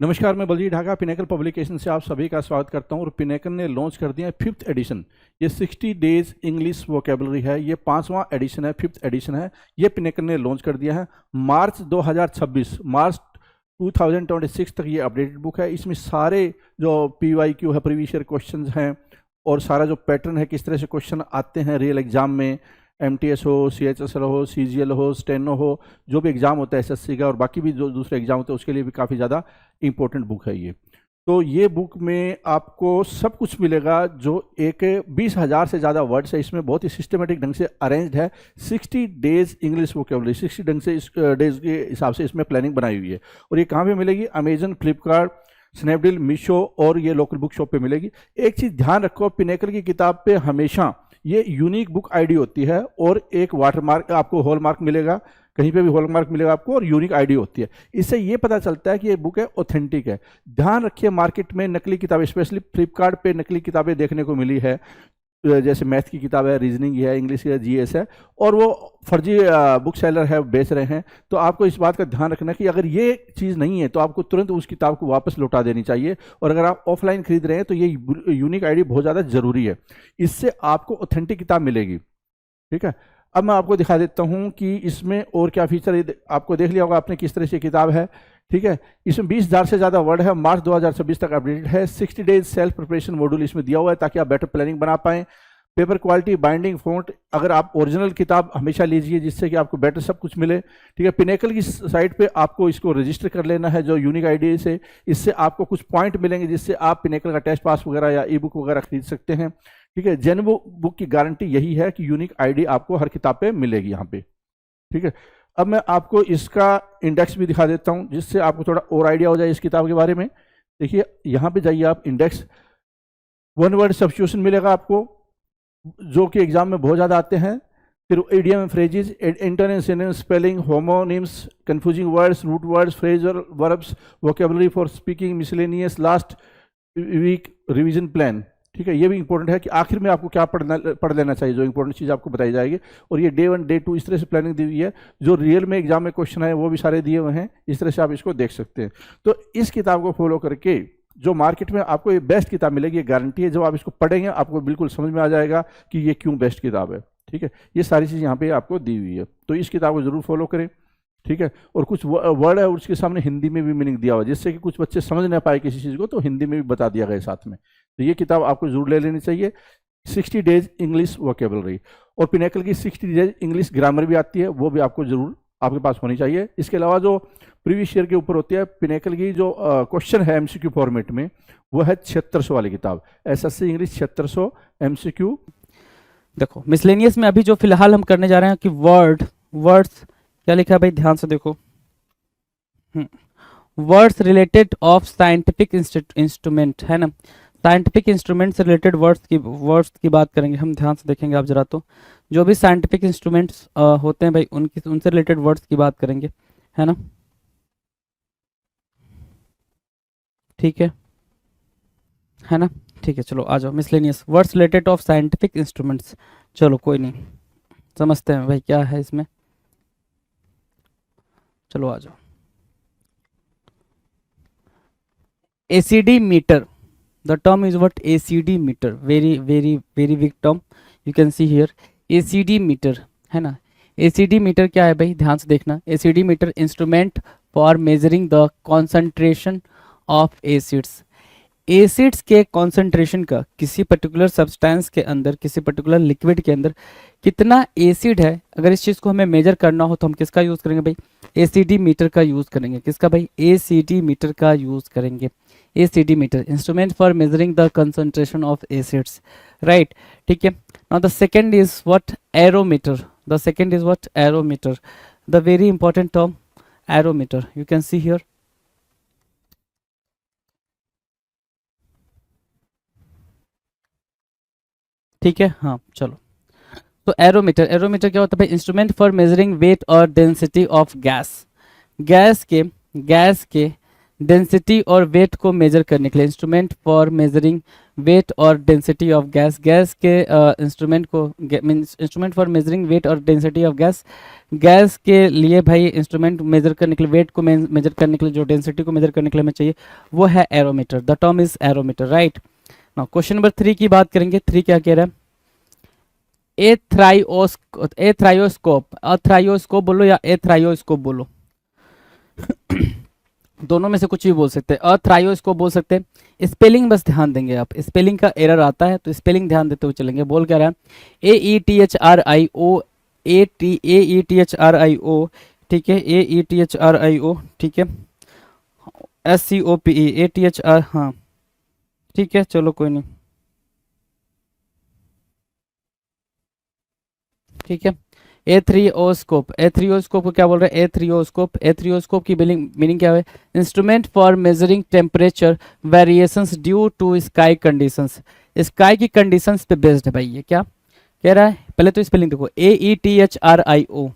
नमस्कार, मैं Baljeet Dhaka pinnacle publication से आप सभी का स्वागत करता हूं। और पिनेकल ने लॉन्च कर दिया है 5th एडिशन। ये 60 डेज इंग्लिश वोकेबलरी है। ये 5वां एडिशन है, 5th एडिशन है। ये पिनेकल ने लॉन्च कर दिया है मार्च 2026 तक। ये अपडेटेड बुक है। इसमें सारे जो PYQ है, प्रीवियस ईयर क्वेश्चन हैं, और सारा जो पैटर्न है, किस तरह से क्वेश्चन आते हैं रियल एग्जाम में, MTS हो, CHSL हो, CGL हो, स्टेनो हो, जो भी एग्ज़ाम होता है SSC का और बाकी भी जो दूसरे एग्जाम होते हैं उसके लिए भी काफ़ी ज़्यादा इंपॉर्टेंट बुक है ये। तो ये बुक में आपको सब कुछ मिलेगा। जो एक 20,000 से ज़्यादा वर्ड्स है इसमें, बहुत ही सिस्टमेटिक ढंग से अरेंज्ड है। 60 डेज इंग्लिश वोकेबलरी, 60 ढंग से इस डेज के हिसाब से इसमें प्लानिंग बनाई हुई है। और ये कहाँ पे मिलेगी? अमेजन, फ्लिपकार्ट, स्नैपडील, मीशो और ये लोकल बुक शॉप पे मिलेगी। एक चीज़ ध्यान रखो, पिनेकल की किताब पे हमेशा ये यूनिक बुक आईडी होती है और एक वाटरमार्क, आपको हॉलमार्क मिलेगा, कहीं पे भी हॉलमार्क मिलेगा आपको, और यूनिक आईडी होती है। इससे ये पता चलता है कि ये बुक है ऑथेंटिक है। ध्यान रखिए, मार्केट में नकली किताबें, स्पेशली फ्लिपकार्ट पे नकली किताबें देखने को मिली है, जैसे मैथ की किताब है, रीजनिंग है, इंग्लिश है, GS है, और वो फर्जी बुक सेलर है, बेच रहे हैं। तो आपको इस बात का ध्यान रखना कि अगर ये चीज़ नहीं है तो आपको तुरंत उस किताब को वापस लौटा देनी चाहिए। और अगर आप ऑफलाइन खरीद रहे हैं तो ये यूनिक आईडी बहुत ज़्यादा ज़रूरी है। इससे आपको ऑथेंटिक किताब मिलेगी। ठीक है, अब मैं आपको दिखा देता हूँ कि इसमें और क्या फीचर, आपको देख लिया होगा आपने किस तरह से किताब है। ठीक है, इसमें 20,000 से ज़्यादा वर्ड है। मार्च 2026 तक अपडेटेड है। 60 डेज सेल्फ प्रिपरेशन मॉड्यूल इसमें दिया हुआ है ताकि आप बेटर प्लानिंग बना पाएं। पेपर क्वालिटी, बाइंडिंग, फॉन्ट, अगर आप ओरिजिनल किताब हमेशा लीजिए जिससे कि आपको बेटर सब कुछ मिले। ठीक है, पिनेकल की साइट पे आपको इसको रजिस्टर कर लेना है जो यूनिक आईडी से। इससे आपको कुछ पॉइंट मिलेंगे जिससे आप पिनेकल का टेस्ट पास वगैरह या ई बुक वगैरह खरीद सकते हैं। ठीक है, जेन्युइन बुक की गारंटी यही है कि यूनिक आईडी आपको हर किताब पे मिलेगी यहाँ पे। ठीक है, अब मैं आपको इसका इंडेक्स भी दिखा देता हूँ जिससे आपको थोड़ा और आइडिया हो जाए इस किताब के बारे में। देखिए, यहाँ पे जाइए आप, इंडेक्स, वन वर्ड सब्स्टिट्यूशन मिलेगा आपको जो कि एग्जाम में बहुत ज़्यादा आते हैं। फिर idiom, phrases, internet, synonyms, spelling, homonyms, confusing words, root words, phrasal verbs, vocabulary for speaking, miscellaneous, last week revision plan. ठीक है, ये भी इंपॉर्टेंट है कि आखिर में आपको क्या पढ़ लेना चाहिए, जो इंपॉर्टेंट चीज़ आपको बताई जाएगी। और ये डे 1, डे 2 इस तरह से प्लानिंग दी हुई है। जो रियल में एग्जाम में क्वेश्चन है वो भी सारे दिए हुए हैं। इस तरह से आप इसको देख सकते हैं। तो इस किताब को फॉलो करके जो मार्केट में आपको ये बेस्ट किताब मिलेगी, ये गारंटी है। जब आप इसको पढ़ेंगे आपको बिल्कुल समझ में आ जाएगा कि ये क्यों बेस्ट किताब है। ठीक है, ये सारी चीज़ यहाँ पे आपको दी हुई है, तो इस किताब को जरूर फॉलो करें। ठीक है, और कुछ वर्ड है उसके सामने हिंदी में भी मीनिंग दिया हुआ है जिससे कि कुछ बच्चे समझ ना पाए किसी चीज़ को, तो हिंदी में भी बता दिया गया साथ में। तो ये किताब आपको जरूर ले लेनी चाहिए, 60 डेज इंग्लिश वोकेबलरी। और पिनेकल की 60 डेज इंग्लिश ग्रामर भी आती है, वो भी आपको जरूर आपके पास होनी चाहिए। इसके अलावा जो प्रीवियस ईयर के ऊपर होती है, पिनेकल की जो क्वेश्चन है MCQ फॉर्मेट में, वो है 7600 वाली किताब, SSC इंग्लिश 7600 MCQ। देखो, मिसलेनियस में अभी जो फिलहाल हम करने जा रहे हैं कि वर्ड्स क्या लिखा है भाई, ध्यान से देखो। Words related of scientific instrument, है ना। साइंटिफिक इंस्ट्रूमेंट से रिलेटेड वर्ड्स की बात करेंगे हम। ध्यान से देखेंगे आप जरा, तो जो भी साइंटिफिक इंस्ट्रूमेंट्स होते हैं भाई उनसे रिलेटेड वर्ड्स की बात करेंगे, है ना। ठीक है ना। ठीक है, चलो आ जाओ। Miscellaneous words related of scientific instruments, चलो कोई नहीं, समझते हैं भाई क्या है इसमें। चलो आ जाओ। ACD meter, the term is what? ACD meter, very big term, you can see here, ACD meter, है ना। ACD meter क्या है भाई, ध्यान से देखना। ACD meter instrument for measuring the concentration of acids. Acids के कॉन्सेंट्रेशन का किसी पर्टिकुलर सब्सटेंस के अंदर, किसी पर्टिकुलर लिक्विड के अंदर कितना एसिड है, अगर इस चीज़ को हमें मेजर करना हो तो हम किसका यूज़ करेंगे भाई? ACD मीटर का यूज़ करेंगे। किसका भाई? ACD मीटर का यूज़ करेंगे। ACD meter instrument for measuring the concentration of acids, right. ठीक है, now the second is what? Aerometer. The second is what? Aerometer, the very important term aerometer, you can see here. ठीक है, हाँ चलो। तो aerometer क्या होता है भाई? इंस्ट्रूमेंट फॉर मेजरिंग वेट और डेंसिटी ऑफ गैस। गैस के डेंसिटी और वेट को मेजर करने के लिए, इंस्ट्रूमेंट फॉर मेजरिंग वेट और डेंसिटी ऑफ गैस, गैस के इंस्ट्रूमेंट को means instrument for measuring weight और डेंसिटी ऑफ गैस, गैस के लिए भाई इंस्ट्रूमेंट मेजर करने के लिए, वेट को मेजर करने के लिए, जो डेंसिटी को मेजर करने के लिए हमें चाहिए वो है aerometer, the term is aerometer, right. Now question number 3 की बात करेंगे। 3 क्या कह रहा है, एथ्रायोस्कोप बोलो या एथ्रायोस्कोप बोलो दोनों में से कुछ भी बोल सकते हैं, अथ्रायोस्कोप बोल सकते हैं। स्पेलिंग बस ध्यान देंगे आप, स्पेलिंग का एरर आता है तो स्पेलिंग ध्यान देते हुए चलेंगे। बोल क्या रहा है, AETHRIO, AETHRIO, ठीक है, AETHRIO, ठीक है, SCOPE, ATHR, हाँ ठीक है, चलो कोई नहीं, ठीक है। एथ्रियोस्कोप, एथ्रियोस्कोप को क्या बोल रहे हैं, एथ्रियोस्कोप, एथ्रियोस्कोप की मीनिंग क्या है, instrument for measuring temperature variations due to sky conditions, sky की कंडीशंस पे बेस्ड है भाई। ये क्या कह रहा है, पहले तो स्पेलिंग देखो, AETHRIO,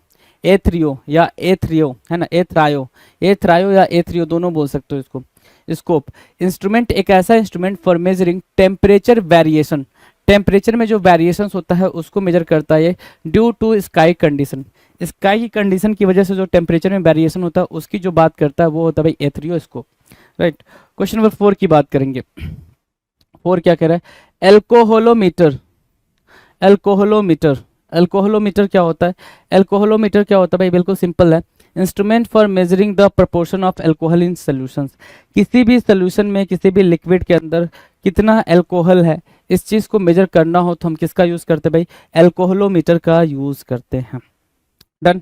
एथ्रियो या एथ्रियो है ना, एथ्रायो, एथ्रायो या एथ्रियो दोनों बोल सकते हो इसको। स्कोप, इंस्ट्रूमेंट एक ऐसा instrument for measuring temperature variation, temperature में जो वेरिएशन होता है उसको मेजर करता है due to sky condition, sky की कंडीशन की वजह से जो टेम्परेचर में वेरिएशन होता है उसकी जो बात करता है वो होता है भाई एथ्रियोस्कोप, राइट। क्वेश्चन नंबर 4 की बात करेंगे। 4 क्या कह रहा है, एल्कोहोलोमीटर, एल्कोहोलोमीटर, एल्कोहोलोमीटर क्या होता है, एल्कोहोलोमीटर क्या होता है भाई, बिल्कुल सिंपल है, instrument for measuring the proportion of alcohol in solutions, किसी भी सोल्यूशन में किसी भी लिक्विड के अंदर कितना एल्कोहल है इस चीज़ को मेजर करना हो तो हम किसका यूज़ करते हैं भाई, एल्कोहोलोमीटर का यूज़ करते हैं। डन।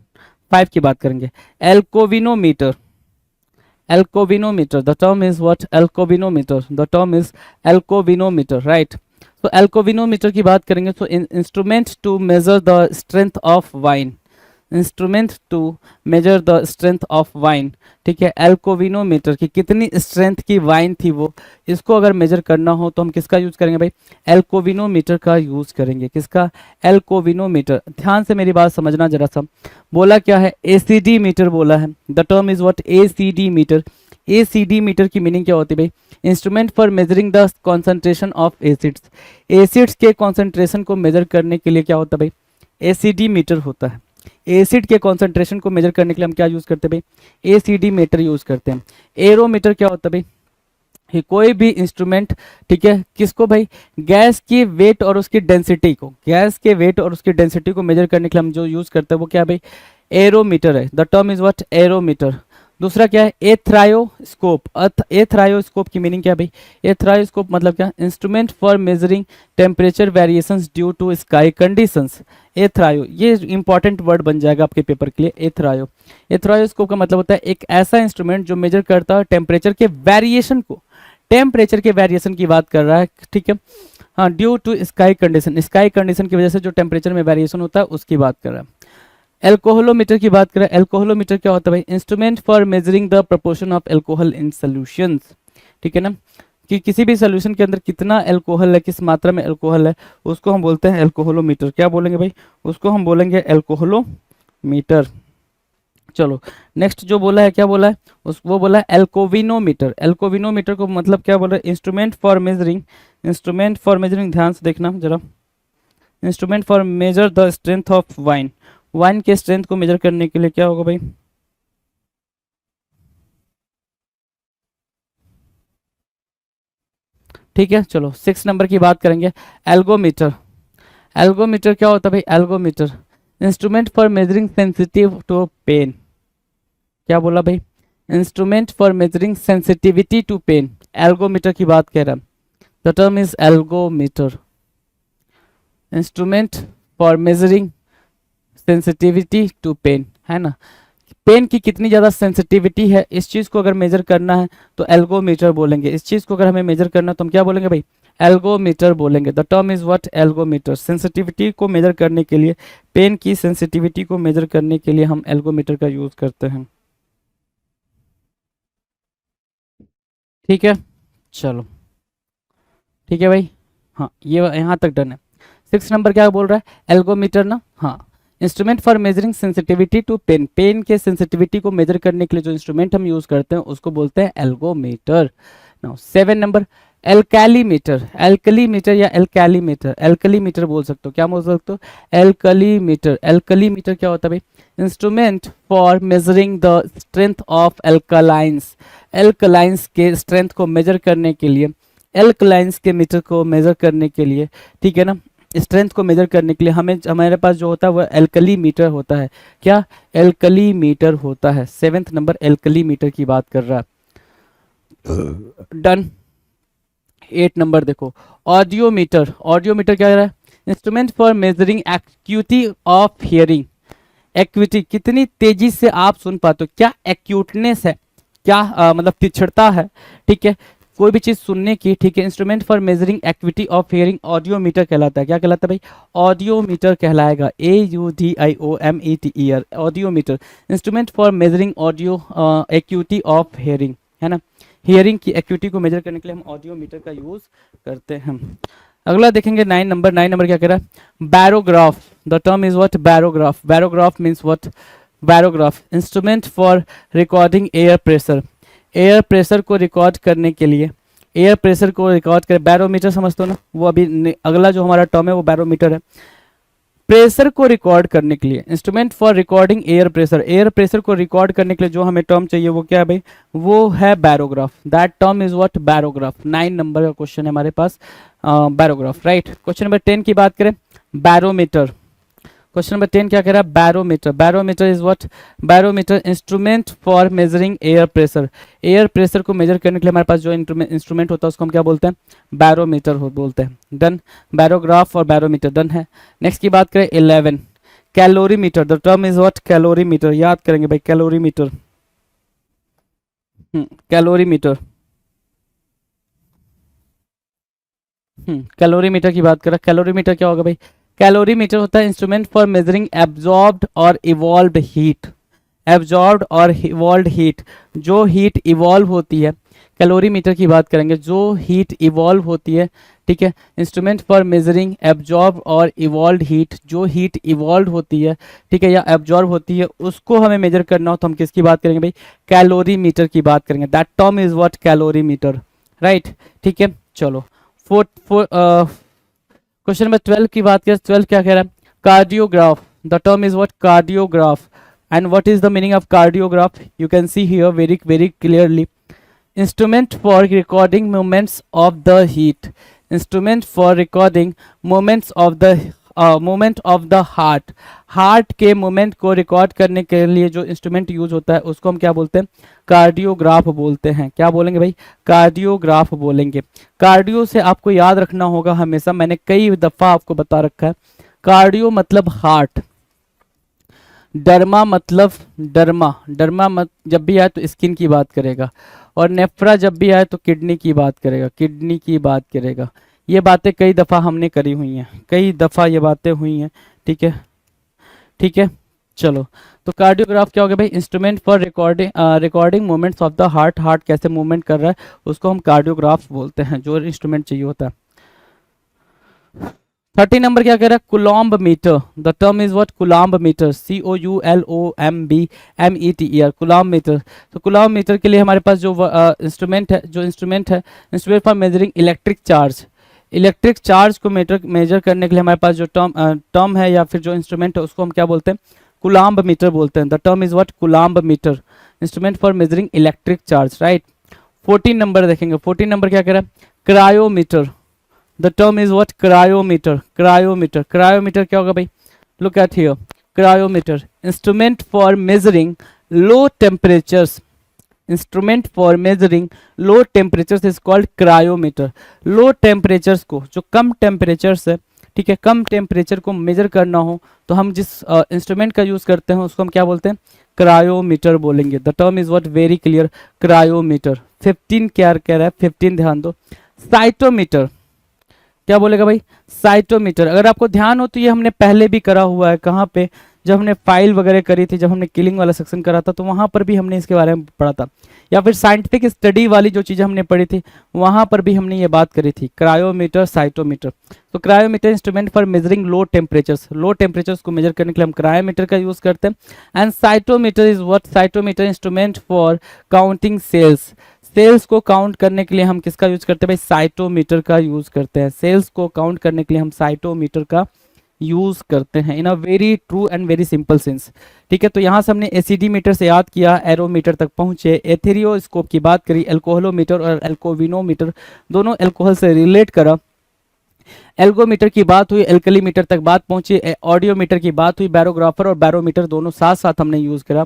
5 की बात करेंगे, alcovinometer, alcovinometer, the term is what, alcovinometer, the term is alcovinometer, right. तो एल्कोविनोमीटर की बात करेंगे तो instrument to measure the strength of wine, instrument to measure the strength of wine, ठीक है, एल्कोविनोमीटर की कितनी स्ट्रेंथ की वाइन थी वो, इसको अगर मेजर करना हो तो हम किसका यूज करेंगे भाई, एल्कोविनोमीटर का यूज करेंगे, किसका, एल्कोविनोमीटर। ध्यान से मेरी बात समझना जरा सा, बोला क्या है, एसीडी मीटर बोला है, the term is what, ACD meter, ACD meter की मीनिंग क्या होती है भाई, instrument for measuring the concentration of acids, acids के कॉन्सेंट्रेशन को मेजर करने के लिए क्या होता है भाई, एसीडी मीटर होता है। एसिड के कॉन्सेंट्रेशन को मेजर करने के लिए हम क्या यूज करते हैं भाई, एसीडी मीटर यूज करते हैं। एरोमीटर क्या होता है भाई, ये कोई भी इंस्ट्रूमेंट, ठीक है, किसको भाई, गैस की वेट और उसकी डेंसिटी को, गैस के वेट और उसकी डेंसिटी को मेजर करने के लिए हम जो यूज करते हैं वो क्या भाई, एरोमीटर है, the term is what, aerometer. दूसरा क्या है, एथ्रायोस्कोप, एथ्रायोस्कोप की मीनिंग क्या है भाई, एथ्रायोस्कोप मतलब क्या, instrument for measuring temperature variations due to sky conditions, aethrio, ये इंपॉर्टेंट वर्ड बन जाएगा आपके पेपर के लिए, एथ्रायो। एथ्रायोस्कोप का मतलब होता है एक ऐसा इंस्ट्रूमेंट जो मेजर करता है टेम्परेचर के वेरिएशन को, टेम्परेचर के वेरिएशन की बात कर रहा है, ठीक है, हाँ, due to sky condition, sky condition की वजह से जो टेम्परेचर में वेरिएशन होता है उसकी बात कर रहा है। एल्कोहोलोमीटर की बात करें, एल्कोहोलोमीटर क्या होता है भाई, instrument for measuring the proportion of alcohol in solutions, ठीक है ना, कि किसी भी सॉल्यूशन के अंदर कितना एल्कोहल है, किस मात्रा में एल्कोहल है, उसको हम बोलते हैं एल्कोहोलोमीटर। क्या बोलेंगे भाई, उसको हम बोलेंगे एल्कोहोलोमीटर। चलो नेक्स्ट जो बोला है, क्या बोला है, वो बोला है एल्कोविनोमीटर, एल्कोविनोमीटर को मतलब क्या बोल रहा है, instrument for measuring, instrument for measuring, ध्यान से देखना जरा, instrument for major the strength of wine, wine के स्ट्रेंथ को मेजर करने के लिए क्या होगा भाई, ठीक है। चलो 6 नंबर की बात करेंगे, एल्गोमीटर, एल्गोमीटर क्या होता है भाई, algometer, instrument for measuring sensitive to pain, क्या बोला भाई, instrument for measuring sensitivity to pain, algometer की बात कह रहा है, the term is algometer, instrument for measuring sensitivity to pain, है ना, पेन की कितनी ज़्यादा सेंसिटिविटी है इस चीज़ को अगर मेजर करना है तो एल्गोमीटर बोलेंगे, इस चीज़ को अगर हमें मेजर करना है तो हम क्या बोलेंगे भाई, एल्गोमीटर बोलेंगे, the term is what, algometer. Sensitivity को मेजर करने के लिए, पेन की सेंसिटिविटी को मेजर करने के लिए हम एल्गोमीटर का यूज करते हैं, ठीक है। चलो ठीक है भाई, हाँ ये यहाँ तक डन है। 6 नंबर क्या बोल रहा है, एल्गोमीटर ना, हाँ, instrument for measuring sensitivity to pain, pain के सेंसिटिविटी को मेजर करने के लिए जो इंस्ट्रूमेंट हम यूज करते हैं उसको बोलते हैं एल्गोमीटर। नाउ 7 नंबर एल्कलीमीटर, एल्कलीमीटर या एल्कलीमीटर, एल्कलीमीटर बोल सकते हो, क्या बोल सकते हो, एल्कलीमीटर। एल्कलीमीटर क्या होता है भाई, instrument for measuring the strength of alkalines, alkalines के स्ट्रेंथ को मेजर करने के लिए, एल्कलाइंस के मीटर को मेजर करने के लिए, ठीक है ना, स्ट्रेंथ को मेजर करने के लिए हमें हमारे पास जो होता है वो एल्कलीमीटर होता है। क्या, एल्कलीमीटर होता है। 7th नंबर एल्कलीमीटर की बात कर रहा है। डन। 8 नंबर देखो ऑडियोमीटर, ऑडियोमीटर क्या कह रहा है, instrument for measuring acuity of hearing, acuity कितनी तेजी से आप सुन पाते हो, क्या एक्यूटनेस है, क्या मतलब तीक्ष्णता है, ठीक है, कोई भी चीज सुनने की, ठीक है। Instrument for measuring acuity of hearing audiometer कहलाता है। क्या कहलाता है भाई, ऑडियोमीटर कहलाएगा, AUDIOMETER, audiometer, instrument for measuring audio acuity of hearing, है ना, हियरिंग की एक्यूटी को मेजर करने के लिए हम ऑडियोमीटर का यूज करते हैं। अगला देखेंगे 9 नंबर, 9 नंबर क्या कह रहा है, barograph, the term is what, barograph, barograph means what, barograph instrument for recording air pressure, air pressure को रिकॉर्ड करने के लिए, एयर प्रेशर को रिकॉर्ड कर, बैरोमीटर समझते हो ना, वो अभी अगला जो हमारा टर्म है वो बैरोमीटर है। प्रेशर को रिकॉर्ड करने के लिए, instrument for recording air pressure, air pressure को रिकॉर्ड करने के लिए जो हमें टर्म चाहिए वो क्या है भाई, वो है barograph, that term is what, barograph. 9 number का क्वेश्चन है हमारे पास, बैरोग्राफ, राइट। क्वेश्चन नंबर 10 की बात करें, बैरोमीटर, क्वेश्चन नंबर 10 क्या कह रहा है, barometer, barometer is what, barometer instrument for measuring air pressure, air pressure को मेजर करने के लिए हमारे पास जो इंस्ट्रूमेंट होता है उसको हम क्या बोलते हैं, बैरोमीटर बोलते हैं। डन, बैरोग्राफ और बैरोमीटर डन है। नेक्स्ट की बात करें 11 calorimeter, the term is what, calorimeter, याद करेंगे भाई कैलोरीमीटर, कैलोरीमीटर, कैलोरीमीटर की बात करें, कैलोरीमीटर क्या होगा भाई, कैलोरीमीटर होता है इंस्ट्रूमेंट फॉर मेजरिंग एब्जॉर्ब्ड और इवॉल्व्ड हीट, एब्जॉर्ब्ड और इवॉल्व्ड हीट, जो हीट इवॉल्व होती है, कैलोरीमीटर की बात करेंगे, जो हीट इवॉल्व होती है, ठीक है, इंस्ट्रूमेंट फॉर मेजरिंग एब्जॉर्ब और इवॉल्व्ड हीट, जो हीट इवॉल्व होती है, ठीक है, या एब्जॉर्ब होती है, उसको हमें मेजर करना हो तो हम किसकी बात करेंगे भाई, कैलोरीमीटर की बात करेंगे, that term is what, calorimeter, right, ठीक है। चलो क्वेश्चन नंबर 12 की बात करें, 12 क्या कह रहा है, cardiograph, the term is what, cardiograph, and what is the meaning of cardiograph, you can see here very very clearly, instrument for recording movements of the heat, instrument for recording movements of the movement of the heart, heart के movement को record करने के लिए जो instrument use होता है उसको हम क्या बोलते हैं, कार्डियोग्राफ बोलते हैं। क्या बोलेंगे भाई, कार्डियोग्राफ बोलेंगे। कार्डियो से आपको याद रखना होगा हमेशा, मैंने कई दफा आपको बता रखा है, कार्डियो मतलब हार्ट, डर्मा मतलब डर्मा, डर्मा जब भी आए तो स्किन की बात करेगा, और नेफ्रा जब भी आए तो किडनी की बात करेगा, किडनी की बात करेगा। ये बातें कई दफ़ा हमने करी हुई हैं, कई दफ़ा ये बातें हुई हैं, ठीक है, ठीक है। चलो, तो कार्डियोग्राफ क्या हो गया भाई, instrument for recording movements of the heart, heart कैसे मूवमेंट कर रहा है उसको हम कार्डियोग्राफ बोलते हैं, जो इंस्ट्रूमेंट चाहिए होता है। 30 नंबर क्या कह रहा है, coulomb meter, the term is what, coulomb meter, COULOMBMETER, coulomb meter. तो कुलॉम्ब मीटर के लिए हमारे पास जो इंस्ट्रूमेंट है, instrument for measuring electric charge, electric charge को मेजर करने के लिए हमारे पास जो टर्म है या फिर जो इंस्ट्रूमेंट है उसको हम क्या बोलते हैं, कुलॉम्ब मीटर बोलते हैं। The term is what, coulomb meter, instrument for measuring electric charge, right. 14 number देखेंगे, 14 नंबर क्या कह रहा है, cryometer, the term is what, cryometer, cryometer, cryometer क्या होगा भाई, look at here, cryometer instrument for measuring low temperatures, instrument for measuring low temperatures is called cryometer. Low temperatures को, जो कम टेम्परेचर्स है, ठीक है, कम टेम्परेचर को मेजर करना हो तो हम जिस इंस्ट्रूमेंट का यूज करते हैं उसको हम क्या बोलते हैं, क्रायोमीटर बोलेंगे। The term is what, very clear, cryometer. 15 क्या कह रहा है, 15 ध्यान दो, साइटोमीटर, क्या बोलेगा भाई, साइटोमीटर। अगर आपको ध्यान हो तो ये हमने पहले भी करा हुआ है, कहाँ पे, जब हमने फाइल वगैरह करी थी, जब हमने किलिंग वाला सेक्शन करा था, तो वहाँ पर भी हमने इसके बारे में पढ़ा था। या फिर साइंटिफिक स्टडी वाली जो चीज़ें हमने पढ़ी थी वहाँ पर भी हमने ये बात करी थी, क्रायोमीटर, साइटोमीटर। तो cryometer instrument for measuring low temperatures को मेजर करने के लिए हम क्रायोमीटर का यूज़ करते हैं। And cytometer is what, cytometer instrument for counting cells को काउंट करने के लिए हम किसका यूज करते हैं भाई, साइटोमीटर का यूज करते हैं। सेल्स को काउंट करने के लिए हम साइटोमीटर का यूज करते हैं in a very true and very simple sense. ठीक है, तो यहाँ से हमने एसिडी मीटर से याद किया, एरोमीटर तक पहुंचे, एथेरियोस्कोप की बात करी, एल्कोहलोमीटर और एल्कोविनोमीटर दोनों एल्कोहल से रिलेट करा, एल्गोमीटर की बात हुई, एल्कलीमीटर तक बात पहुंची, ऑडियोमीटर की बात हुई, बैरोग्राफर और बैरोमीटर दोनों साथ साथ हमने यूज करा,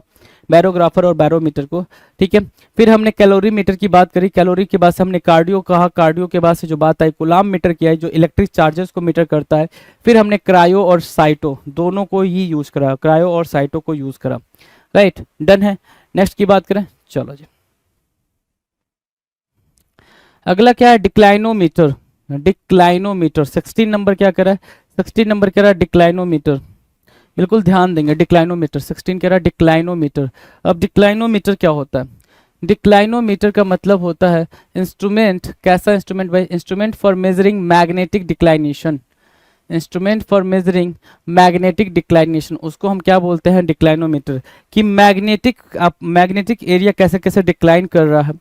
बैरोग्राफर और बैरोमीटर को। ठीक है, फिर हमने कैलोरीमीटर की बात करी, कैलोरी के बाद से हमने कार्डियो कहा, कार्डियो के बाद से जो बात आई कूलाम मीटर की आई, जो इलेक्ट्रिक चार्जेस को मीटर करता है। फिर हमने क्रायो और साइटो दोनों को ही यूज करा, क्रायो और साइटो को यूज करा। राइट, डन है। नेक्स्ट की बात करें, चलो जी। अगला क्या है, डिक्लाइनोमीटर। डिक्लाइनोमीटर 16 नंबर क्या करा है, 16 नंबर कह रहा है डिक्लाइनोमीटर। बिल्कुल ध्यान देंगे, डिक्लाइनोमीटर 16 कह रहा है डिक्लाइनोमीटर। अब डिक्लाइनोमीटर क्या होता है, डिक्लाइनोमीटर का मतलब होता है इंस्ट्रूमेंट। कैसा इंस्ट्रूमेंट भाई, instrument for measuring magnetic declination, instrument for measuring magnetic declination, उसको हम क्या बोलते हैं, डिक्लाइनोमीटर। कि मैग्नेटिक एरिया कैसे कैसे डिक्लाइन कर रहा है,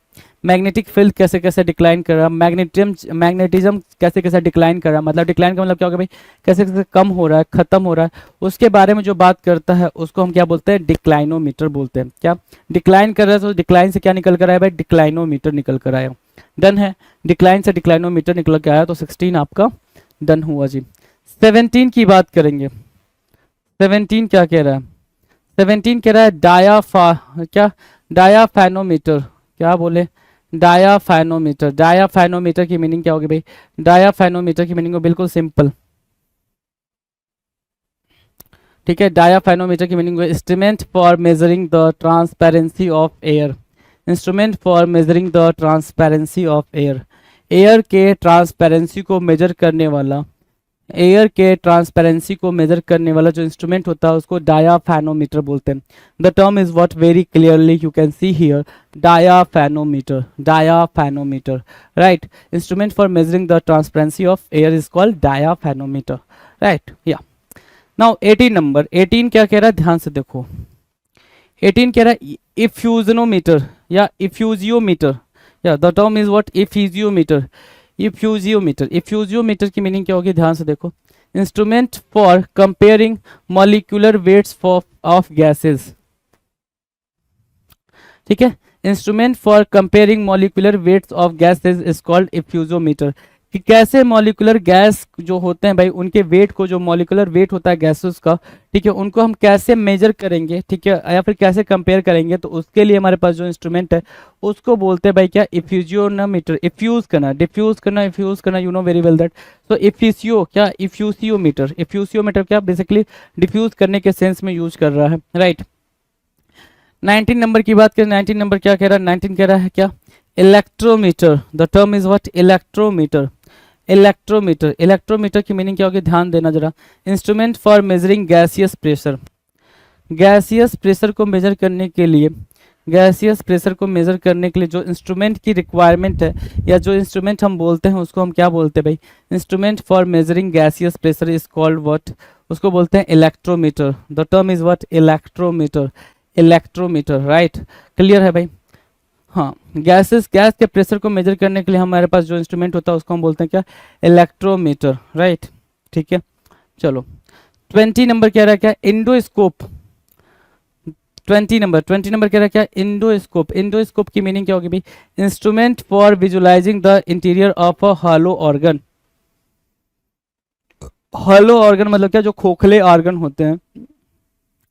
मैग्नेटिक फील्ड कैसे कैसे डिक्लाइन कर रहा है, मैग्नेटिज्म कैसे कैसे डिक्लाइन कर रहा है, मतलब डिक्लाइन का मतलब क्या होगा भाई, कैसे कैसे कम हो रहा है, खत्म हो रहा है, उसके बारे में जो बात करता है उसको हम क्या बोलते हैं, डिक्लाइनोमीटर बोलते हैं। क्या डिक्लाइन कर रहा है, तो डिक्लाइन से क्या निकल कर आया भाई, डिक्लाइनोमीटर निकल कर आया। डन है, डिक्लाइन से डिक्लाइनोमीटर निकल के आया, तो 16 आपका डन हुआ जी। 17 की बात करेंगे, 17 क्या कह रहा है, 17 कह रहा है डायाफैनोमीटर, क्या बोले, डायाफैनोमीटर। डायाफैनोमीटर की मीनिंग क्या होगी भाई, डायाफैनोमीटर की मीनिंग हो बिल्कुल सिंपल। ठीक है, डायाफैनोमीटर की meaning instrument for measuring the transparency of air, instrument for measuring the transparency of air, air के ट्रांसपेरेंसी को मेजर करने वाला, एयर के ट्रांसपेरेंसी को मेजर करने वाला जो इंस्ट्रूमेंट होता है उसको डायाफैनोमीटर बोलते हैं। The term is what, very clearly you can see here, diaphanometer, diaphanometer. Right, instrument for measuring the transparency of air is called diaphanometer. Right, yeah now 18 number, 18 क्या कह रहा है, ध्यान से देखो, 18 कह रहा है इफ्यूजनोमीटर या इफ्यूजियोमीटर, या the term is what, effusiometer. Effusiometer, effusiometer की मीनिंग क्या होगी, ध्यान से देखो, instrument for comparing molecular weights of gases. ठीक है, instrument for comparing molecular weights of gases is called effusiometer. कि कैसे मॉलिक्यूलर गैस जो होते हैं भाई, उनके वेट को, जो मॉलिक्यूलर वेट होता है गैसेस का, ठीक है, उनको हम कैसे मेजर करेंगे, ठीक है, या फिर कैसे कंपेयर करेंगे, तो उसके लिए हमारे पास जो इंस्ट्रूमेंट है उसको बोलते हैं भाई क्या, इफ्यूजियोमीटर। इफ्यूज करना, डिफ्यूज करना, इफ्यूज करना, you know very well that. तो इफ्यूसियो क्या, इफ्यूसियोमीटर, इफ्यूसियोमीटर क्या बेसिकली डिफ्यूज करने के सेंस में यूज कर रहा है। राइट, 19 नंबर की बात करें, 19 नंबर क्या कह रहा है, 19 कह रहा है क्या, electrometer. The term is what, electrometer. Electrometer, electrometer की मीनिंग क्या होगी, ध्यान देना जरा, instrument for measuring gaseous pressure. Gaseous pressure को मेजर करने के लिए, गैसियस प्रेशर को मेजर करने के लिए जो इंस्ट्रूमेंट की रिक्वायरमेंट है, या जो इंस्ट्रूमेंट हम बोलते हैं उसको हम क्या बोलते हैं भाई, instrument for measuring gaseous pressure is called what, उसको बोलते हैं electrometer. The term is what, electrometer, electrometer. Right, clear है भाई। हाँ, गैस के प्रेशर को मेजर करने के लिए हमारे पास जो इंस्ट्रूमेंट होता है उसको हम बोलते हैं क्या, इलेक्ट्रोमीटर। राइट, ठीक है, चलो 20 नंबर कह रहा है क्या, इंडोस्कोप। 20 नंबर कह रहा है क्या, इंडोस्कोप। इंडोस्कोप की मीनिंग क्या होगी भाई, instrument for visualising the interior of a hollow organ. Hollow organ मतलब क्या, जो खोखले ऑर्गन होते हैं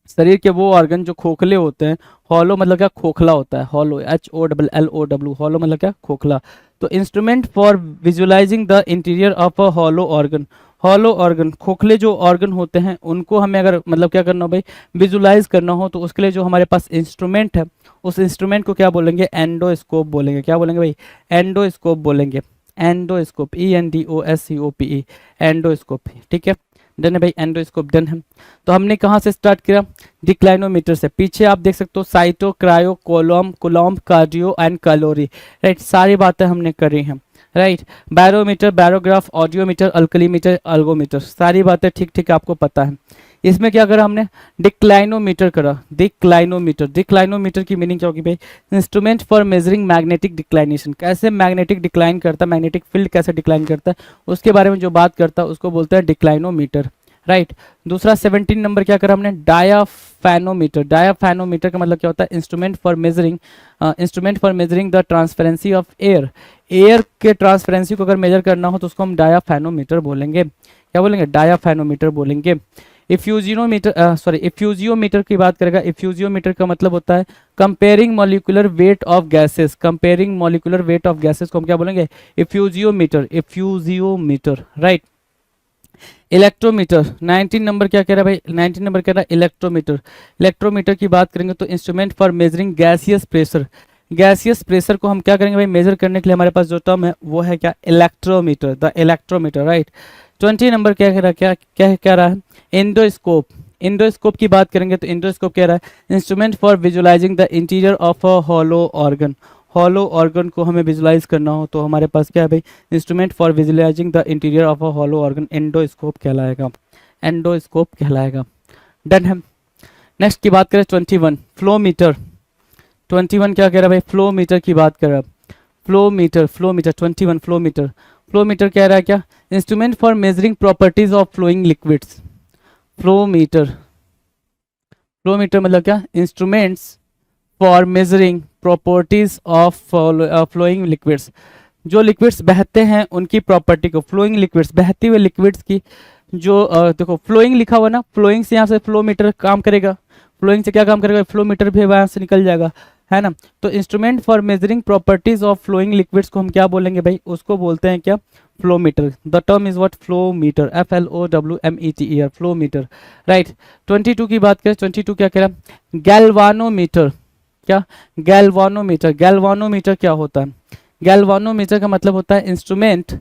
शरीर के, वो ऑर्गन जो खोखले होते हैं। हॉलो मतलब क्या, खोखला होता है, हॉलो, HOLLOW, हॉलो मतलब क्या, खोखला। तो instrument for visualising the interior of a hollow organ, hollow organ, खोखले जो ऑर्गन होते हैं उनको हमें अगर मतलब क्या करना हो भाई, विजुअलाइज करना हो, तो उसके लिए जो हमारे पास इंस्ट्रूमेंट है उस इंस्ट्रूमेंट को क्या बोलेंगे, एंडोस्कोप बोलेंगे। क्या बोलेंगे भाई, एंडोस्कोप बोलेंगे, एंडोस्कोप, ENDOSCOPE, एंडोस्कोप। ठीक है, डन है भाई, एंडोस्कोप डन है। तो हमने कहाँ से स्टार्ट किया, डिक्लाइनोमीटर से। पीछे आप देख सकते हो cyto, cryo, column, coulomb, cardio and calorie, right, सारी बातें हमने करी हैं, right. Barometer, barograph, audiometer, alkalimeter, algometer, सारी बातें ठीक ठीक आपको पता है। इसमें क्या करा हमने, डिक्लाइनोमीटर करा, डिक्लाइनोमीटर। डिक्लाइनोमीटर की मीनिंग क्या होगी भाई, instrument for measuring magnetic declination, कैसे मैग्नेटिक डिक्लाइन करता है, मैग्नेटिक फील्ड कैसे डिक्लाइन करता है, उसके बारे में जो बात करता है उसको बोलते हैं डिक्लाइनोमीटर, राइट। दूसरा 17 नंबर क्या करा हमने, डायाफैनोमीटर। डायाफैनोमीटर का मतलब क्या होता है, instrument for measuring the transparency of air. Air के ट्रांसपेरेंसी को अगर मेजर करना हो तो उसको हम डायाफैनोमीटर बोलेंगे। क्या बोलेंगे, डायाफैनोमीटर बोलेंगे। इफ्यूजियोमीटर की बात करेगा। इफ्यूजियोमीटर का मतलब होता है comparing molecular weight of gases. Comparing molecular weight of gases को हम क्या बोलेंगे, इफ्यूजियोमीटर, इफ्यूजियोमीटर, राइट। इलेक्ट्रोमीटर 19 नंबर क्या कह रहा है भाई, 19 नंबर कह रहा है इलेक्ट्रोमीटर। इलेक्ट्रोमीटर की बात करेंगे तो instrument for measuring gaseous pressure. Gaseous pressure को हम क्या करेंगे भाई, मेजर करने के लिए हमारे पास जो टर्म है वो है क्या, electrometer, the electrometer, right. 20 number क्या कह रहा है, क्या कह रहा है, एंडोस्कोप। एंडोस्कोप की बात करेंगे तो एंडोस्कोप कह रहा है instrument for visualising the interior of a hollow organ. Hollow organ को हमें विजुलाइज करना हो तो हमारे पास क्या है भाई, instrument for visualising the interior of a hollow organ, endoscope कहलाएगा, एंडोस्कोप कहलाएगा, डन है। नेक्स्ट की बात करें 21, फ्लोमीटर। 21 क्या कह रहा है भाई, फ्लोमीटर की बात कर रहा है, फ्लोमीटर, फ्लोमीटर 21, फ्लोमीटर। फ्लोमीटर कह रहा है क्या, instrument for measuring properties of flowing liquids. Flowmeter, flowmeter मतलब क्या, instruments for measuring properties of flowing liquids. जो लिक्विड्स बहते हैं उनकी प्रॉपर्टी को, फ्लोइंग लिक्विड्स, बहती हुए लिक्विड्स की जो देखो फ्लोइंग लिखा हुआ ना, फ्लोइंग से यहाँ से फ्लोमीटर काम करेगा, फ्लोइंग से क्या काम करेगा, फ्लोमीटर भी वहाँ से निकल जाएगा, है ना। तो instrument for measuring properties of flowing liquids को हम क्या बोलेंगे भाई, उसको बोलते हैं क्या, flowmeter. The term is what, flowmeter, FLOWMETER, flowmeter, right. 22 की बात करें, 22 क्या कह रहा है, गैल्वानोमीटर। क्या, गैल्वानोमीटर। गैल्वानोमीटर क्या होता है, गैल्वानोमीटर का मतलब होता है instrument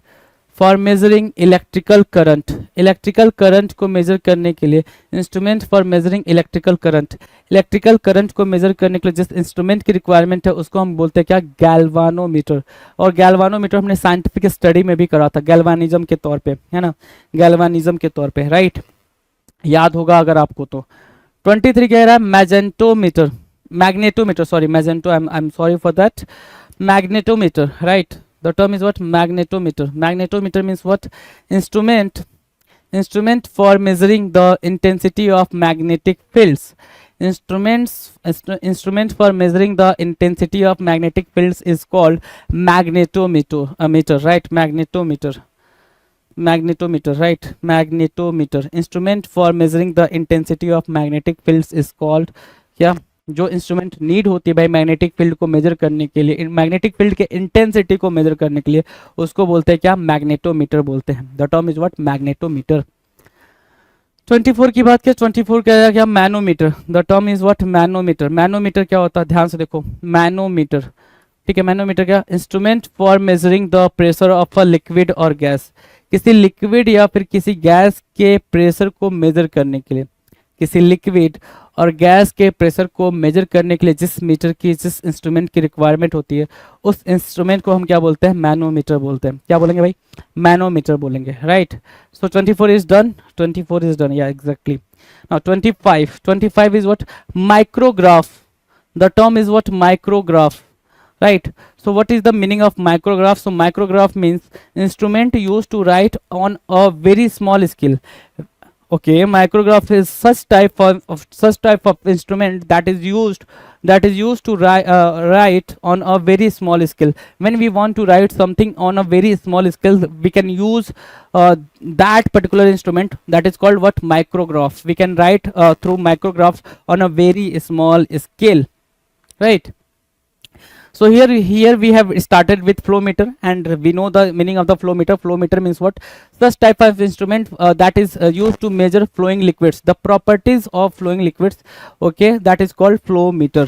for measuring electrical current. Electrical current को मेजर करने के लिए, instrument for measuring electrical current. Electrical current को मेजर करने के लिए जिस इंस्ट्रूमेंट की रिक्वायरमेंट है उसको हम बोलते हैं क्या, गैल्वानोमीटर। और गैल्वानोमीटर हमने साइंटिफिक स्टडी में भी करा था, गैल्वानिज्म के तौर पे, है ना, गैल्वानिज्म के तौर पे, राइट, याद होगा अगर आपको तो। 23 कह रहा है magentometer, magnetometer, sorry magento, I am sorry for that, magnetometer, right, the term is what, magnetometer. Magnetometer means what, instrument for measuring the intensity of magnetic fields. Instrument for measuring the intensity of magnetic fields is called magnetometer, right, magnetometer, right, magnetometer. Instrument for measuring the intensity of magnetic fields is called क्या, जो instrument need होती है भाई magnetic field को measure करने के लिए, magnetic field के इंटेंसिटी को मेजर करने के लिए, उसको बोलते हैं क्या, मैग्नेटोमीटर बोलते हैं। The term is what, magnetometer. 24 की बात करें, 24 क्या, क्या manometer. The term is what, manometer. Manometer क्या होता है, ध्यान से देखो, मैनोमीटर, ठीक है। मैनोमीटर क्या, instrument for measuring the pressure of a liquid और गैस। किसी लिक्विड या फिर किसी गैस के प्रेशर को मेजर करने के लिए, किसी लिक्विड और गैस के प्रेशर को मेजर करने के लिए जिस मीटर की, जिस इंस्ट्रूमेंट की रिक्वायरमेंट होती है उस इंस्ट्रूमेंट को हम क्या बोलते हैं, मैनोमीटर बोलते हैं। क्या बोलेंगे भाई, मैनोमीटर बोलेंगे, right. So 24 is done, 24 is done, yeah exactly. Now 25 is what, micrograph. The term is what, micrograph, right. So what is the meaning of micrograph? So micrograph means instrument used to write on a very small scale. Okay, micrograph is such type of instrument that is used to write on a very small scale. When we want to write something on a very small scale, we can use that particular instrument, that is called what, micrograph. We can write through micrograph on a very small scale, right. So here we have started with flow meter, and we know the meaning of the flow meter. Flow meter means what, such type of instrument that is used to measure flowing liquids, the properties of flowing liquids, okay, that is called flow meter.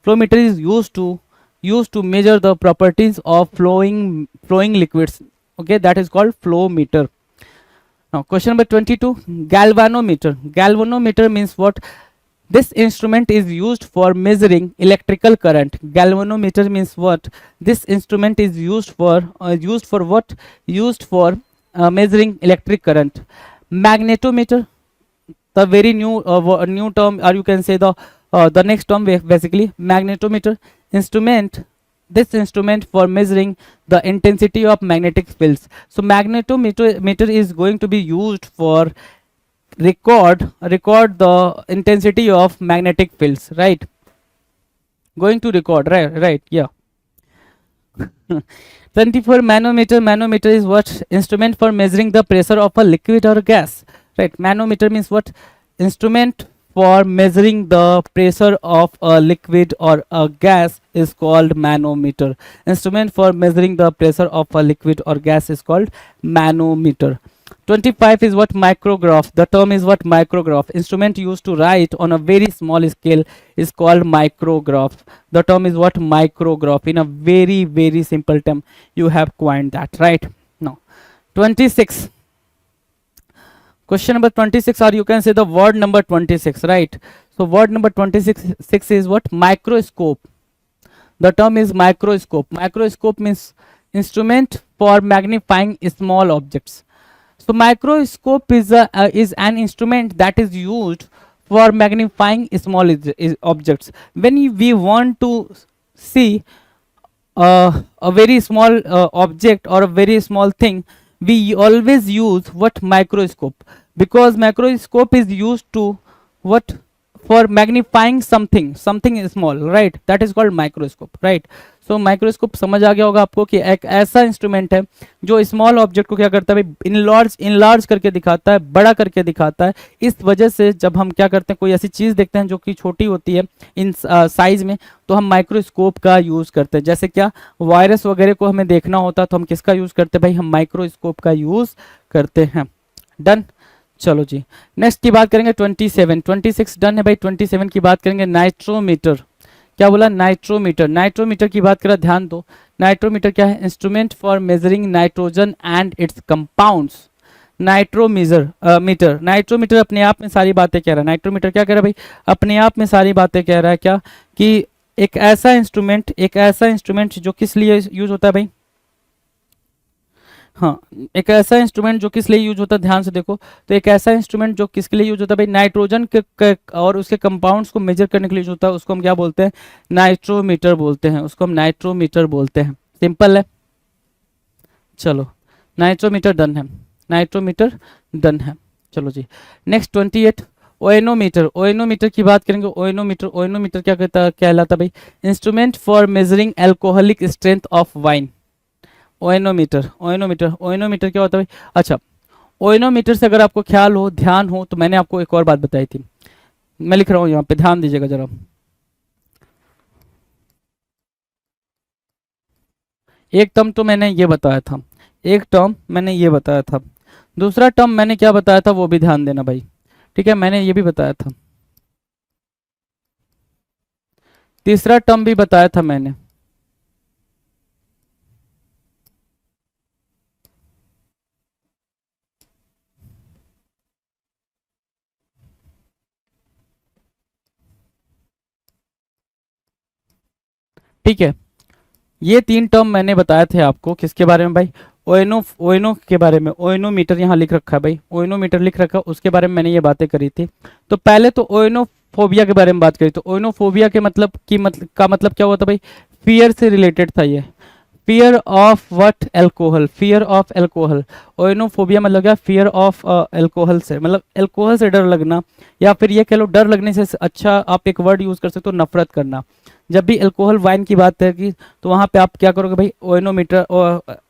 Flow meter is used to measure the properties of flowing liquids, okay, that is called flow meter. Now question number 22, galvanometer. Galvanometer means what? This instrument is used for measuring electrical current. Galvanometer means what? This instrument is used for what? Used for measuring electric current. Magnetometer, the very new term, or you can say the next term basically. Magnetometer instrument. This instrument for measuring the intensity of magnetic fields. So magnetometer is going to be used for record the intensity of magnetic fields, right? Going to record, right, yeah. 24, manometer. Manometer is what? Instrument for measuring the pressure of a liquid or gas, right? Manometer means what? Instrument for measuring the pressure of a liquid or a gas is called manometer. Instrument for measuring the pressure of a liquid or gas is called manometer. 25 is what? Micrograph. The term is what? Micrograph. Instrument used to write on a very small scale is called micrograph. The term is what? Micrograph. In a very, very simple term, you have coined that, right? Now, 26. Question number 26, or you can say the word number 26, right? So word number 26 is what? Microscope. The term is microscope. Microscope means instrument for magnifying small objects. So microscope is an instrument that is used for magnifying small objects. When we want to see a very small object or a very small thing, we always use what? Microscope, because microscope is used to what? For magnifying something small, right? That is called microscope, right? So microscope समझ आ गया होगा आपको कि एक ऐसा instrument है जो small object को क्या करता है भाई? इनलार्ज करके दिखाता है, बड़ा करके दिखाता है. इस वजह से जब हम क्या करते हैं, कोई ऐसी चीज़ देखते हैं जो कि छोटी होती है इन साइज में, तो हम माइक्रोस्कोप का यूज़ करते हैं. जैसे क्या वायरस वगैरह को हमें देखना होता है तो हम किसका यूज़ करते हैं भाई? हम माइक्रोस्कोप का यूज़ करते हैं. डन. चलो जी, नेक्स्ट की बात करेंगे 26 डन है भाई. 27 की बात करेंगे नाइट्रोमीटर. क्या बोला? नाइट्रोमीटर. नाइट्रोमीटर की बात करा, ध्यान दो. नाइट्रोमीटर क्या है? Instrument for measuring nitrogen and its compounds. Meter. Nitrometer अपने आप में सारी बातें कह रहा है. नाइट्रोमीटर क्या कह रहा है भाई? अपने आप में सारी बातें कह रहा है. क्या कि एक ऐसा इंस्ट्रूमेंट जो किस लिए यूज होता है भाई? हाँ, एक ऐसा इंस्ट्रूमेंट जो किस लिए यूज होता है, ध्यान से देखो. तो एक ऐसा इंस्ट्रूमेंट जो किसके लिए यूज होता है भाई? नाइट्रोजन के और उसके कंपाउंड्स को मेजर करने के लिए यूज होता है. उसको हम क्या बोलते हैं? नाइट्रोमीटर बोलते हैं. उसको हम नाइट्रोमीटर बोलते हैं. सिंपल है. चलो, नाइट्रोमीटर डन है. चलो जी, नेक्स्ट 28 ओएनोमीटर. ओएनोमीटर की बात करेंगे. ओएनोमीटर क्या कहलाता भाई? Instrument for measuring alcoholic strength of wine. Oenometer क्या होता है भाई? अच्छा, ओएनोमीटर से अगर आपको ख्याल हो, ध्यान हो, तो मैंने आपको एक और बात बताई थी. मैं लिख रहा हूं यहाँ पे, ध्यान दीजिएगा जरा. एक टर्म तो मैंने ये बताया था. दूसरा टर्म मैंने क्या बताया था वो भी ध्यान देना भाई. ठीक है, मैंने ये भी बताया था. तीसरा टर्म भी बताया था मैंने. ठीक है, ये 3 टर्म मैंने बताए थे आपको. किसके बारे में भाई? ओएनो के बारे में. ओएनोमीटर यहाँ लिख रखा है भाई, ओएनोमीटर लिख रखा है, उसके बारे में मैंने ये बातें करी थी. तो पहले तो ओएनोफोबिया के बारे में बात करी. तो ओएनोफोबिया के मतलब क्या हुआ था भाई? फियर से रिलेटेड था ये. Fear of what? Alcohol. Fear of alcohol. Oenophobia मतलब क्या? फियर ऑफ एल्कोहल से, मतलब एल्कोहल से डर लगना, या फिर ये कह लो डर लगने से अच्छा आप एक वर्ड यूज कर सकते हो, नफरत करना. जब भी अल्कोहल वाइन की बात आएगी तो वहाँ पे आप क्या करोगे भाई? ओएनोमीटर.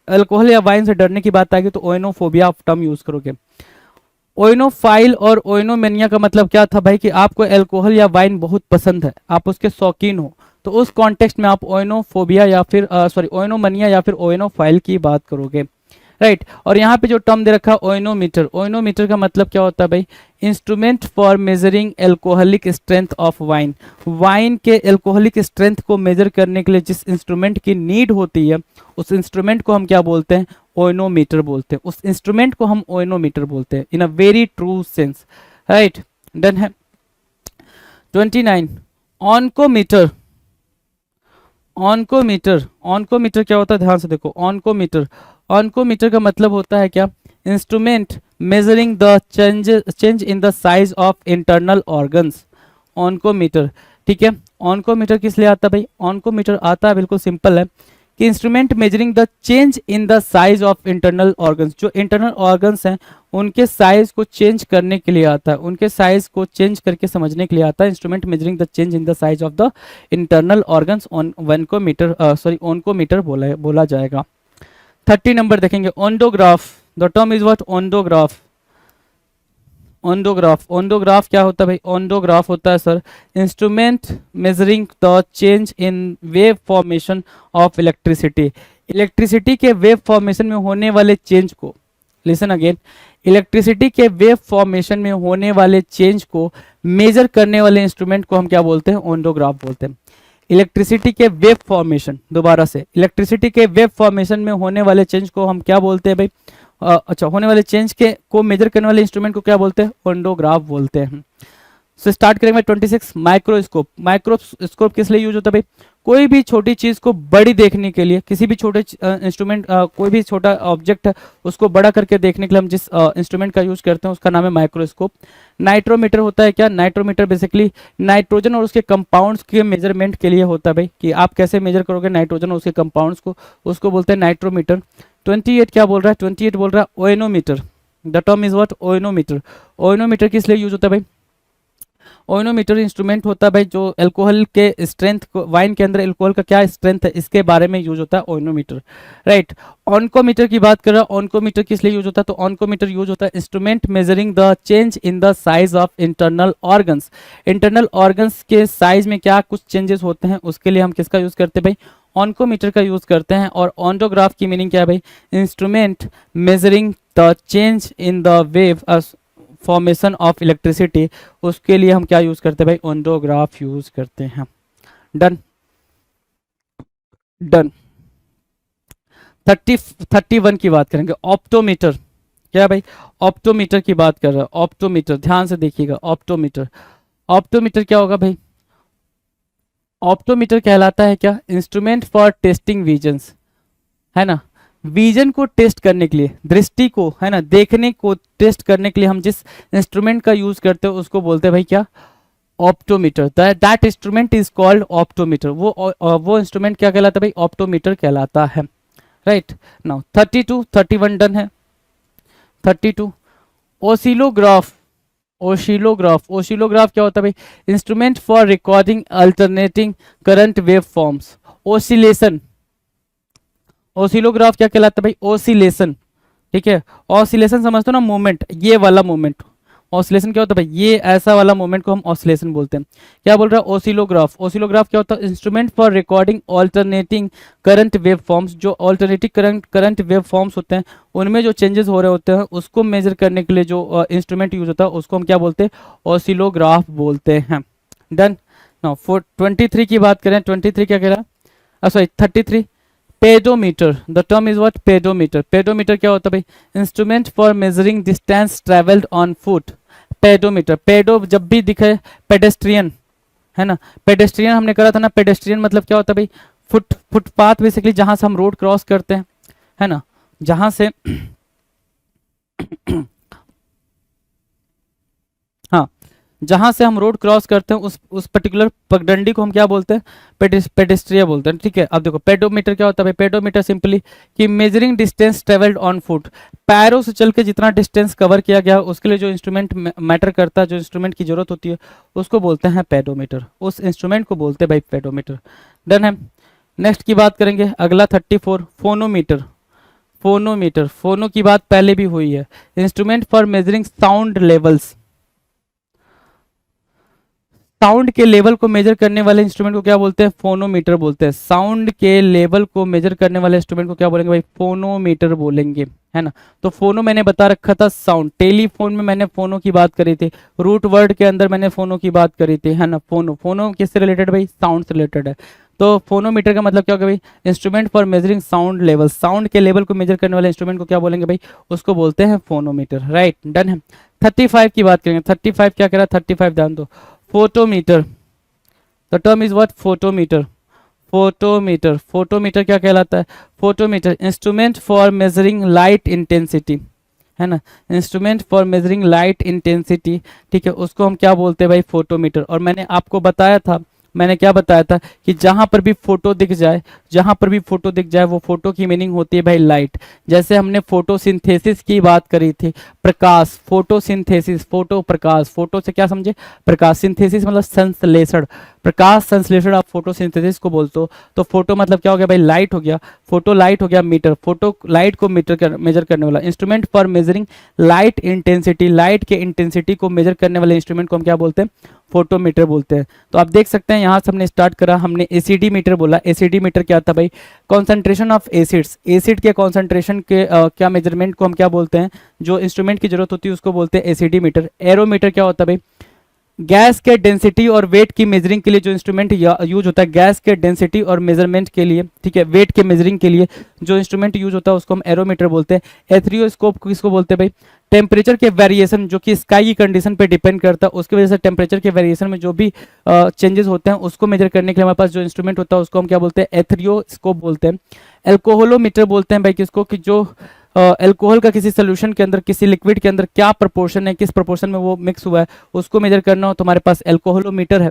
अल्कोहल या वाइन से डरने की बात आएगी तो ओएनोफोबिया आप टर्म यूज करोगे. ओएनोफाइल और ओएनोमेनिया का मतलब क्या था भाई? कि आपको अल्कोहल या वाइन बहुत पसंद है, आप उसके शौकीन हो, तो उस कॉन्टेक्स्ट में आप ओएनोफोबिया या फिर ओएनोमनिया या फिर ओएनोफाइल की बात करोगे, राइट. और यहाँ पे जो टर्म दे रखा है ओएनोमीटर. ओएनोमीटर का मतलब क्या होता है भाई? Instrument for measuring alcoholic strength of wine. Wine के एल्कोहलिक स्ट्रेंथ को मेजर करने के लिए जिस इंस्ट्रूमेंट की नीड होती है, उस इंस्ट्रूमेंट को हम क्या बोलते हैं? ओइनोमीटर बोलते हैं, उस इंस्ट्रूमेंट को हम ओइनोमीटर बोलते हैं in a very true sense, right. Done है। 29 ऑनकोमीटर। ऑनकोमीटर, ऑनकोमीटर क्या होता है, ध्यान से देखो। ऑनकोमीटर, ऑनकोमीटर का मतलब होता है क्या, instrument measuring the change in the size of internal organs, oncometer. ठीक है, ऑनकोमीटर किस लिए आता है भाई, ऑनकोमीटर आता है बिल्कुल सिंपल है कि instrument measuring the change in the size of internal organs, जो इंटरनल ऑर्गन्स हैं उनके साइज को चेंज करने के लिए आता है, उनके साइज को चेंज करके समझने के लिए आता है instrument measuring the change in the size of the internal organs, oncometer sorry oncometer बोला जाएगा। 30 नंबर देखेंगे, ondograph. The term is what, ondograph. Ondograph, ondograph क्या होता है भाई, ओंडोग्राफ होता है sir instrument measuring the change in wave formation of electricity, electricity के वेव फॉर्मेशन में होने वाले चेंज को, लिसन अगेन, इलेक्ट्रिसिटी के वेव फॉर्मेशन में होने वाले चेंज को मेजर करने वाले इंस्ट्रूमेंट को हम क्या बोलते हैं, ओंडोग्राफ बोलते हैं। इलेक्ट्रिसिटी के वेव फॉर्मेशन, दोबारा से, इलेक्ट्रिसिटी के वेव फॉर्मेशन में होने वाले चेंज को हम क्या बोलते हैं भाई, अच्छा, होने वाले चेंज के को मेजर करने वाले इंस्ट्रूमेंट को क्या बोलते हैं, ओंडोग्राफ बोलते हैं। सो स्टार्ट करेंगे 26, माइक्रोस्कोप। माइक्रोस्कोप किस लिए यूज होता है भाई, कोई भी छोटी चीज को बड़ी देखने के लिए, किसी भी छोटे इंस्ट्रूमेंट, कोई भी छोटा ऑब्जेक्ट है उसको बड़ा करके देखने के लिए हम जिस इंस्ट्रूमेंट का यूज करते हैं उसका नाम है माइक्रोस्कोप। नाइट्रोमीटर होता है क्या, नाइट्रोमीटर बेसिकली नाइट्रोजन और उसके कंपाउंड्स के मेजरमेंट के लिए होता है भाई, कि आप कैसे मेजर करोगे नाइट्रोजन और उसके कंपाउंड्स को, उसको बोलते हैं नाइट्रोमीटर। 28 क्या बोल रहा है, 28 बोल रहा है oenometer. The term is what, oenometer. Oenometer किस लिए यूज होता है भाई, ओइनोमीटर इंस्ट्रूमेंट होता है भाई जो अल्कोहल के स्ट्रेंथ को, वाइन के अंदर अल्कोहल का क्या स्ट्रेंथ है इसके बारे में यूज होता है ओइनोमीटर, राइट। ऑनकोमीटर की बात कर रहा है, ऑनकोमीटर किस लिए यूज होता है, तो ऑनकोमीटर यूज होता है instrument measuring the change in the size of internal organs, internal organs के साइज में क्या कुछ चेंजेस होते हैं उसके लिए हम किसका यूज करते हैं भाई, ऑनकोमीटर का यूज करते हैं। और ऑन्डोग्राफ की मीनिंग क्या है भाई, instrument measuring the change in the wave formation of electricity, उसके लिए हम क्या यूज करते हैं भाई, ओंडोग्राफ यूज करते हैं। Done, done. 31 की बात करेंगे, ऑप्टोमीटर। क्या भाई, ऑप्टोमीटर की बात कर रहा है, ऑप्टोमीटर, ध्यान से देखिएगा, ऑप्टोमीटर। ऑप्टोमीटर क्या होगा भाई, ऑप्टोमीटर कहलाता है क्या, इंस्ट्रूमेंट फॉर टेस्टिंग विजन्स, है ना, विजन को टेस्ट करने के लिए, दृष्टि को, है ना, देखने को टेस्ट करने के लिए हम जिस इंस्ट्रूमेंट का यूज करते हैं उसको बोलते हैं भाई क्या, optometer. That instrument is called optometer. वो इंस्ट्रूमेंट क्या कहलाता है भाई, ऑप्टोमीटर कहलाता है, राइट। नाउ 32, 31 डन है। 32 ओसिलोग्राफ। ओसिलोग्राफ, ओसिलोग्राफ क्या होता है भाई, instrument for recording alternating current wave forms, oscillation. Oscillograph क्या कहलाता है भाई, ओसिलेशन, ठीक है। ऑसिलेशन समझते हो ना, मूवमेंट, ये वाला मूवमेंट, ऑसिलेशन क्या होता है भाई, ये ऐसा वाला मूवमेंट को हम ऑसिलेशन बोलते हैं। क्या बोल रहा है, ओसिलोग्राफ। ओसिलोग्राफ क्या होता है, instrument for recording alternating current wave forms, जो ऑल्टरनेटिंग करंट वेव फॉर्म्स होते हैं उनमें जो चेंजेस हो रहे होते हैं उसको मेजर करने के लिए जो इंस्ट्रूमेंट यूज होता है उसको हम क्या बोलते हैं, ओसिलोग्राफ बोलते हैं। डन। नाउ 23 की बात करें, 23 क्या कह रहा है, sorry 33, pedometer. The term is what, pedometer. Pedometer क्या होता है भाई, instrument for measuring distance travelled on foot. Pedometer, pedo जब भी दिखे, पेडेस्ट्रियन, है ना, पेडेस्ट्रियन हमने करा था ना, पेडेस्ट्रियन मतलब क्या होता है भाई, फुटपाथ बेसिकली जहां से हम रोड क्रॉस करते हैं, है ना, जहां से हाँ, जहां से हम रोड क्रॉस करते हैं उस पर्टिकुलर पगडंडी को हम क्या बोलते हैं, पेडेस्ट्रिया बोलते हैं, ठीक है। अब देखो पेडोमीटर क्या होता है भाई, पेडोमीटर सिंपली कि measuring distance travelled on foot, पैरों से चल के जितना डिस्टेंस कवर किया गया उसके लिए जो इंस्ट्रूमेंट मैटर करता है, जो इंस्ट्रूमेंट की जरूरत होती है उसको बोलते हैं पेडोमीटर, उस इंस्ट्रूमेंट को बोलते हैं भाई पेडोमीटर। डन है। नेक्स्ट की बात करेंगे, अगला 34, फोनोमीटर। फोनोमीटर, फोनो की बात पहले भी हुई है, instrument for measuring sound levels, sound के लेवल को मेजर करने वाले इंस्ट्रूमेंट को क्या बोलते हैं, फोनोमीटर बोलते हैं। साउंड के लेवल को मेजर करने वाले इंस्ट्रूमेंट को क्या बोलेंगे भाई, फोनोमीटर बोलेंगे, है ना। तो फोनो मैंने बता रखा था साउंड, टेलीफोन में मैंने फोनो की बात करी थी, रूट वर्ड के अंदर मैंने फोनो की बात करी थी, है ना। फोनो, फोनो किससे रिलेटेड भाई, साउंड से रिलेटेड है। तो फोनोमीटर का मतलब क्या होगा भाई, instrument for measuring sound level, sound के लेवल को मेजर करने वाले इंस्ट्रूमेंट को क्या बोलेंगे भाई, उसको बोलते हैं फोनोमीटर, राइट, डन है। 35 की बात करेंगे, 35 क्या कह रहा है, 35 ध्यान दो, photometer, the term is what, photometer, photometer, photometer क्या कहलाता है, photometer instrument for measuring light intensity, है ना, instrument for measuring light intensity, ठीक है, उसको हम क्या बोलते हैं भाई, फोटोमीटर। और मैंने आपको बताया था, मैंने क्या बताया था कि जहां पर भी फोटो दिख जाए, जहां पर भी फोटो दिख जाए, वो फोटो की मीनिंग होती है भाई लाइट। जैसे हमने फोटोसिंथेसिस की बात करी थी, प्रकाश, फोटोसिंथेसिस, फोटो प्रकाश, फोटो से क्या समझे, प्रकाश, सिंथेसिस मतलब संश्लेषण, प्रकाश संश्लेषण आप फोटोसिंथेसिस को बोलते हो। तो फोटो मतलब क्या हो गया भाई, लाइट हो गया, फोटो लाइट हो गया, मीटर, फोटो लाइट को मेजर करने वाला, instrument for measuring light intensity, light के इंटेंसिटी को मेजर करने वाले इंस्ट्रूमेंट को हम क्या बोलते हैं, फोटोमीटर बोलते हैं। तो आप देख सकते हैं यहाँ से हमने स्टार्ट करा, हमने एसिडी मीटर बोला, एसिडी मीटर क्या था भाई, कॉन्सेंट्रेशन ऑफ एसिड्स, एसिड के कॉन्सेंट्रेशन के क्या मेजरमेंट को हम क्या बोलते हैं, जो इंस्ट्रूमेंट की जरूरत होती है उसको बोलते हैं एसिडी मीटर। एरोमीटर क्या होता है भाई, गैस के डेंसिटी और वेट की मेजरिंग के लिए जो इंस्ट्रूमेंट यूज होता है, गैस के डेंसिटी और मेजरमेंट के लिए, ठीक है, वेट के मेजरिंग के लिए जो इंस्ट्रूमेंट यूज होता है उसको हम एरोमीटर बोलते हैं। एथरियोस्कोप किसको बोलते हैं भाई, टेम्परेचर के वेरिएशन जो कि स्काई की कंडीशन पे डिपेंड करता है, उसकी वजह से टेम्परेचर के वेरिएशन में जो भी चेंजेस होते हैं उसको मेजर करने के लिए हमारे पास जो इंस्ट्रूमेंट होता है उसको हम क्या बोलते हैं, एथरियोस्कोप बोलते हैं। एल्कोहलोमीटर बोलते हैं भाई किसको, कि जो अल्कोहल का किसी सोल्यूशन के अंदर, किसी लिक्विड के अंदर क्या प्रोपोर्शन है, किस प्रोपोर्शन में वो मिक्स हुआ है, उसको मेजर करना हो तो हमारे पास एल्कोहलोमीटर है।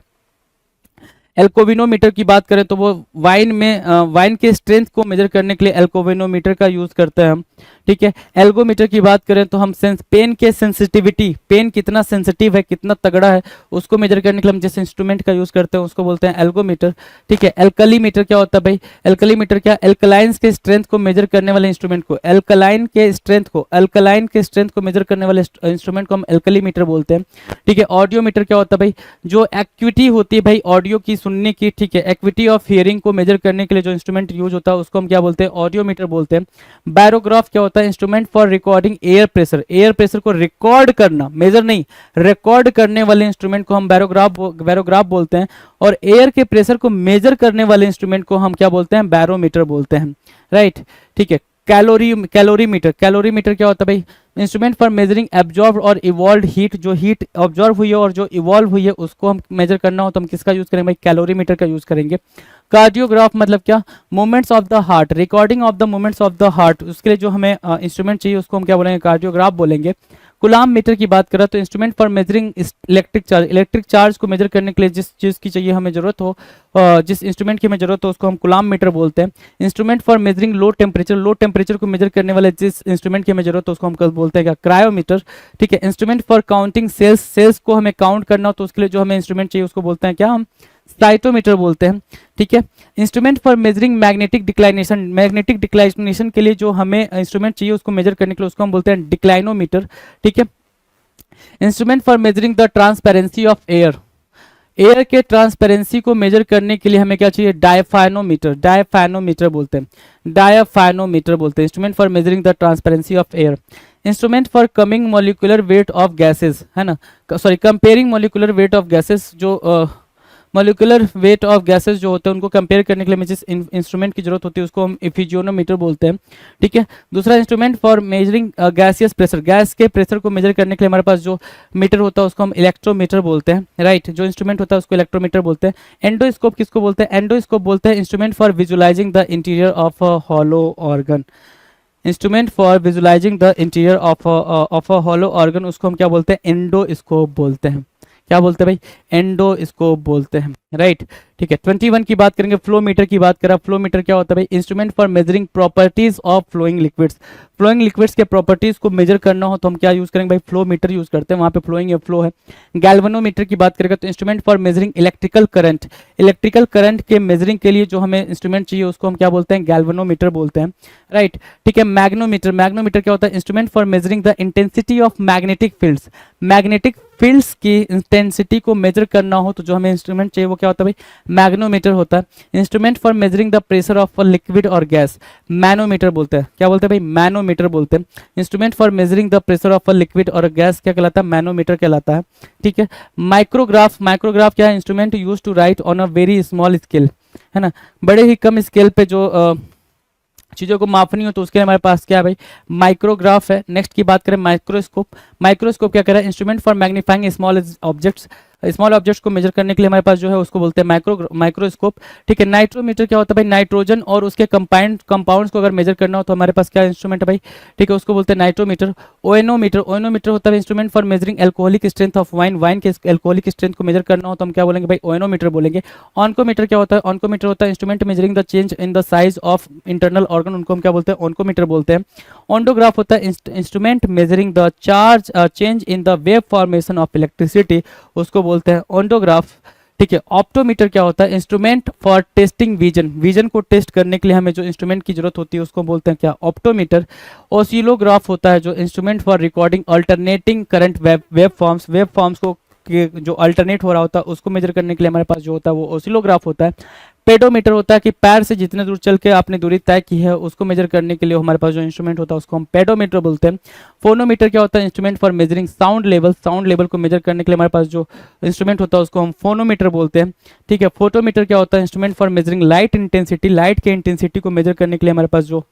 एल्कोविनोमीटर की बात करें तो वो वाइन में वाइन के स्ट्रेंथ को मेजर करने के लिए एल्कोविनोमीटर का यूज करते हैं हम, ठीक है। एल्गोमीटर की बात करें तो हम पेन के सेंसिटिविटी, पेन कितना सेंसिटिव है, कितना तगड़ा है, उसको मेजर करने के लिए हम जिस इंस्ट्रूमेंट का यूज करते हैं उसको बोलते हैं एल्गोमीटर, ठीक है। एल्कलीमीटर क्या होता है भाई, एल्कलीमीटर क्या, एल्कलाइंस के स्ट्रेंथ को मेजर करने वाले इंस्ट्रूमेंट को, एल्कलाइन के स्ट्रेंथ को मेजर करने वाले इंस्ट्रूमेंट को हम एल्कलीमीटर बोलते हैं, ठीक है। ऑडियोमीटर क्या होता है भाई, जो एक्विटी होती है भाई ऑडियो की सुनने की, ठीक है, एक्विटी ऑफ हियरिंग को मेजर करने के लिए जो इंस्ट्रूमेंट यूज होता है उसको हम क्या बोलते हैं, ऑडियोमीटर बोलते हैं। बैरोग्राफ क्या होता है, instrument for recording air pressure, air pressure को रिकॉर्ड करना, मेजर नहीं, रिकॉर्ड करने वाले इंस्ट्रूमेंट को हम बैरोग्राफ बोलते हैं। और एयर के प्रेशर को मेजर करने वाले इंस्ट्रूमेंट को हम क्या बोलते हैं, बैरोमीटर बोलते हैं, राइट, ठीक है। कैलोरीमीटर क्या होता है भाई, इंस्ट्रूमेंट फॉर मेजरिंग एब्जॉर्ब और इवॉल्व हीट, जो हीट ऑब्जॉर्व हुई है और जो इवॉल्व हुई है उसको हम मेजर करना हो तो हम किसका यूज करेंगे भाई, कैलोरीमीटर का यूज करेंगे। कार्डियोग्राफ मतलब क्या, movements of the heart, recording of the movements of the heart, उसके लिए जो हमें इंस्ट्रूमेंट चाहिए उसको हम क्या बोलेंगे, कार्डियोग्राफ बोलेंगे। कुलाम मीटर की बात करें तो instrument for measuring electric charge को मेजर करने के लिए जिस चीज़ की चाहिए हमें जरूरत हो, जिस इंस्ट्रूमेंट की हमें जरूरत हो उसको हम कुलाम मीटर बोलते हैं। Instrument for measuring low temperature को मेजर करने वाले जिस इंस्ट्रूमेंट की हमें जरूरत हो उसको हम बोलते हैं क्या, क्रायोमीटर, ठीक है। इंस्ट्रूमेंट फॉर काउंटिंग सेल्स को हमें काउंट करना हो तो उसके लिए जो हमें इंस्ट्रूमेंट चाहिए उसको बोलते हैं क्या, हम साइटोमीटर बोलते हैं, ठीक है। Instrument for measuring magnetic declination के लिए जो हमें इंस्ट्रूमेंट चाहिए उसको मेजर करने के लिए उसको हम बोलते हैं डिक्लाइनोमीटर, ठीक है। Instrument for measuring the transparency of air के ट्रांसपेरेंसी को मेजर करने के लिए हमें क्या चाहिए, डायफाइनोमीटर बोलते हैं, instrument for measuring the transparency of air. Instrument for coming molecular weight of gases, है ना, sorry, comparing molecular weight of gases, जो मोलिकुलर वेट ऑफ गैसेस जो होते हैं उनको कंपेयर करने के लिए हमें जिस इंस्ट्रूमेंट की जरूरत होती है उसको हम इफिजियोनोमीटर बोलते हैं, ठीक है। दूसरा instrument for measuring gaseous pressure, gas के प्रेशर को मेजर करने के लिए हमारे पास जो मीटर होता है उसको हम इलेक्ट्रोमीटर बोलते हैं, राइट, जो इंस्ट्रूमेंट होता है उसको इलेक्ट्रोमीटर बोलते हैं। एंडोस्कोप किसको बोलते हैं, एंडोस्कोप बोलते हैं instrument for visualising the interior of a hollow organ, instrument for visualising the interior of a hollow organ, उसको हम क्या बोलते हैं, एंडोस्कोप बोलते हैं, क्या बोलते हैं भाई, एंडोस्कोप बोलते हैं, राइट, ठीक है। 21 की बात करेंगे, फ्लो मीटर की बात करें। फ्लो मीटर क्या होता है भाई, instrument for measuring properties of flowing liquids के प्रॉपर्टीज को मेजर करना हो तो हम क्या यूज करेंगे भाई, फ्लो मीटर यूज करते हैं, वहां पे फ्लोइंग या फ्लो है। गैल्वेनोमीटर की बात करेंगे तो instrument for measuring electrical current के मेजरिंग के लिए जो हमें इंस्ट्रूमेंट चाहिए उसको हम क्या बोलते हैं, गैल्वेनोमीटर बोलते हैं, राइट, ठीक है। मैग्नोमीटर क्या होता है, instrument for measuring the intensity of magnetic fields की इंटेंसिटी को मेजर करना हो तो जो हमें इंस्ट्रूमेंट चाहिए वो क्या होता है भाई, मैग्नोमीटर होता है। Instrument for measuring the pressure of a liquid और गैस, मैनोमीटर बोलते हैं। क्या बोलते हैं भाई, मैनोमीटर बोलते हैं। Instrument for measuring the pressure of a liquid और गैस क्या कहलाता है, मैनोमीटर कहलाता है। ठीक है। माइक्रोग्राफ, माइक्रोग्राफ क्या है, instrument use to write on a very small scale, है ना, बड़े ही कम स्केल पे जो चीज़ों को मापनी हो तो उसके लिए हमारे पास क्या है भाई, माइक्रोग्राफ है। नेक्स्ट की बात करें माइक्रोस्कोप, माइक्रोस्कोप क्या कर रहा है, instrument for magnifying small objects, small objects को मेजर करने के लिए हमारे पास जो है उसको बोलते हैं माइक्रोस्कोप। ठीक है। नाइट्रोमीटर क्या होता है भाई, नाइट्रोजन और उसके कंपाउंड्स को अगर मेजर करना हो तो हमारे पास क्या इंस्ट्रूमेंट है भाई, ठीक है, उसको बोलते हैं नाइट्रोमीटर। ओएनोमीटर, ओएनोमीटर होता है instrument for measuring alcoholic strength of wine, wine के एल्कोहलिक स्ट्रेंथ को मेजर करना हो तो हम क्या बोलेंगे भाई, ओएनोमीटर बोलेंगे। ऑनकोमीटर क्या होता है, ऑनकोमीटर होता है instrument measuring the change in the size of internal organ, उनको हम क्या बोलते हैं, ऑनकोमीटर बोलते हैं। ऑन्डोग्राफ होता है instrument measuring the charge change in the wave formation of electricity, उसको बोलते हैं ऑन्डोग्राफ। ठीक है। ऑप्टोमीटर क्या होता है, instrument for testing vision, vision को टेस्ट करने के लिए हमें जो इंस्ट्रूमेंट की जरूरत होती है उसको बोलते हैं क्या, ऑप्टोमीटर। ओसिलोग्राफ होता है जो instrument for recording alternating current wave forms को जो अल्टरनेट हो रहा होता है उसको मेजर करने के लिए हमारे पास जो होता है वो ओसिलोग्राफ होता है। पेडोमीटर होता है कि पैर से जितने दूर चल के आपने दूरी तय की है उसको मेजर करने के लिए हमारे पास जो इंस्ट्रूमेंट होता है उसको हम पेडोमीटर बोलते हैं। फोनोमीटर क्या होता है, instrument for measuring sound level, sound level को मेजर करने के लिए हमारे पास जो इंस्ट्रूमेंट होता है उसको हम फोनोमीटर बोलते हैं। ठीक है। फोटोमीटर क्या होता है, instrument for measuring light intensity, light के इंटेंसिटी को मेजर करने के लिए हमारे पास जो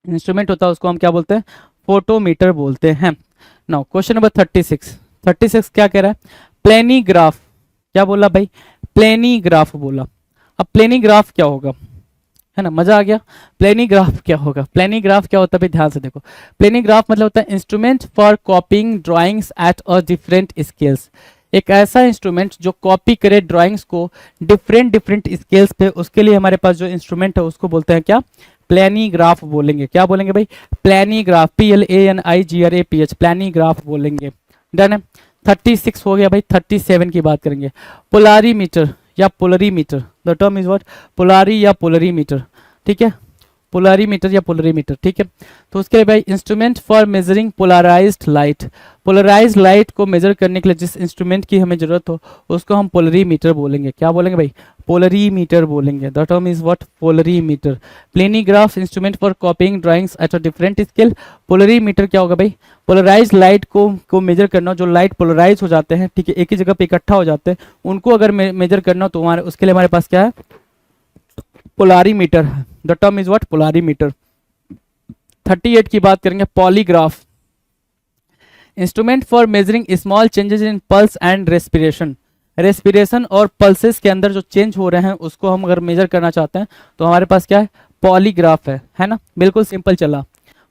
इंस्ट्रूमेंट होता है उसको हम क्या बोलते हैं, फोटोमीटर बोलते हैं। नाउ क्वेश्चन नंबर 36 क्या कह रहा है, प्लेनीग्राफ, क्या बोला भाई, प्लेनीग्राफ बोला। अब प्लेनीग्राफ क्या होगा, है ना, मजा आ गया। प्लेनीग्राफ क्या होगा, प्लेनीग्राफ क्या होता है भाई, ध्यान से देखो। प्लेनीग्राफ मतलब होता है instrument for copying drawings at a different scales, एक ऐसा इंस्ट्रूमेंट जो कॉपी करे ड्राइंग्स को डिफरेंट स्केल्स पे, उसके लिए हमारे पास जो इंस्ट्रूमेंट है उसको बोलते हैं क्या, प्लेनीग्राफ बोलेंगे। क्या बोलेंगे भाई, प्लेनीग्राफ, PLANIGRAPH, प्लेनीग्राफ बोलेंगे। डन है। 36 हो गया भाई। 37 की बात करेंगे, पोलारीमीटर या polarimeter, the term is what, polari या पोलरीमीटर। ठीक है, पोलारीमीटर या पोलरीमीटर। ठीक है। तो उसके लिए भाई instrument for measuring polarized light, polarized light को मेजर करने के लिए जिस इंस्ट्रूमेंट की हमें जरूरत हो उसको हम पोलरीमीटर बोलेंगे। क्या बोलेंगे भाई, पोलरीमीटर बोलेंगे। The term is what, polarimeter. Planigraph, instrument for copying drawings at a different scale. Polarimeter क्या होगा भाई, पोलराइज लाइट को मेजर करना, जो लाइट पोलराइज हो जाते हैं, ठीक है, एक ही जगह पे इकट्ठा हो जाते हैं, उनको अगर मेजर करना हो तो हमारे उसके लिए हमारे पास क्या है, पोलारीमीटर है। The term is what, polarimeter. 38 की बात करेंगे, polygraph, instrument for measuring small changes in pulse and respiration, respiration और पल्सेस के अंदर जो चेंज हो रहे हैं उसको हम अगर मेजर करना चाहते हैं तो हमारे पास क्या है, पॉलीग्राफ है ना, बिल्कुल सिंपल चला,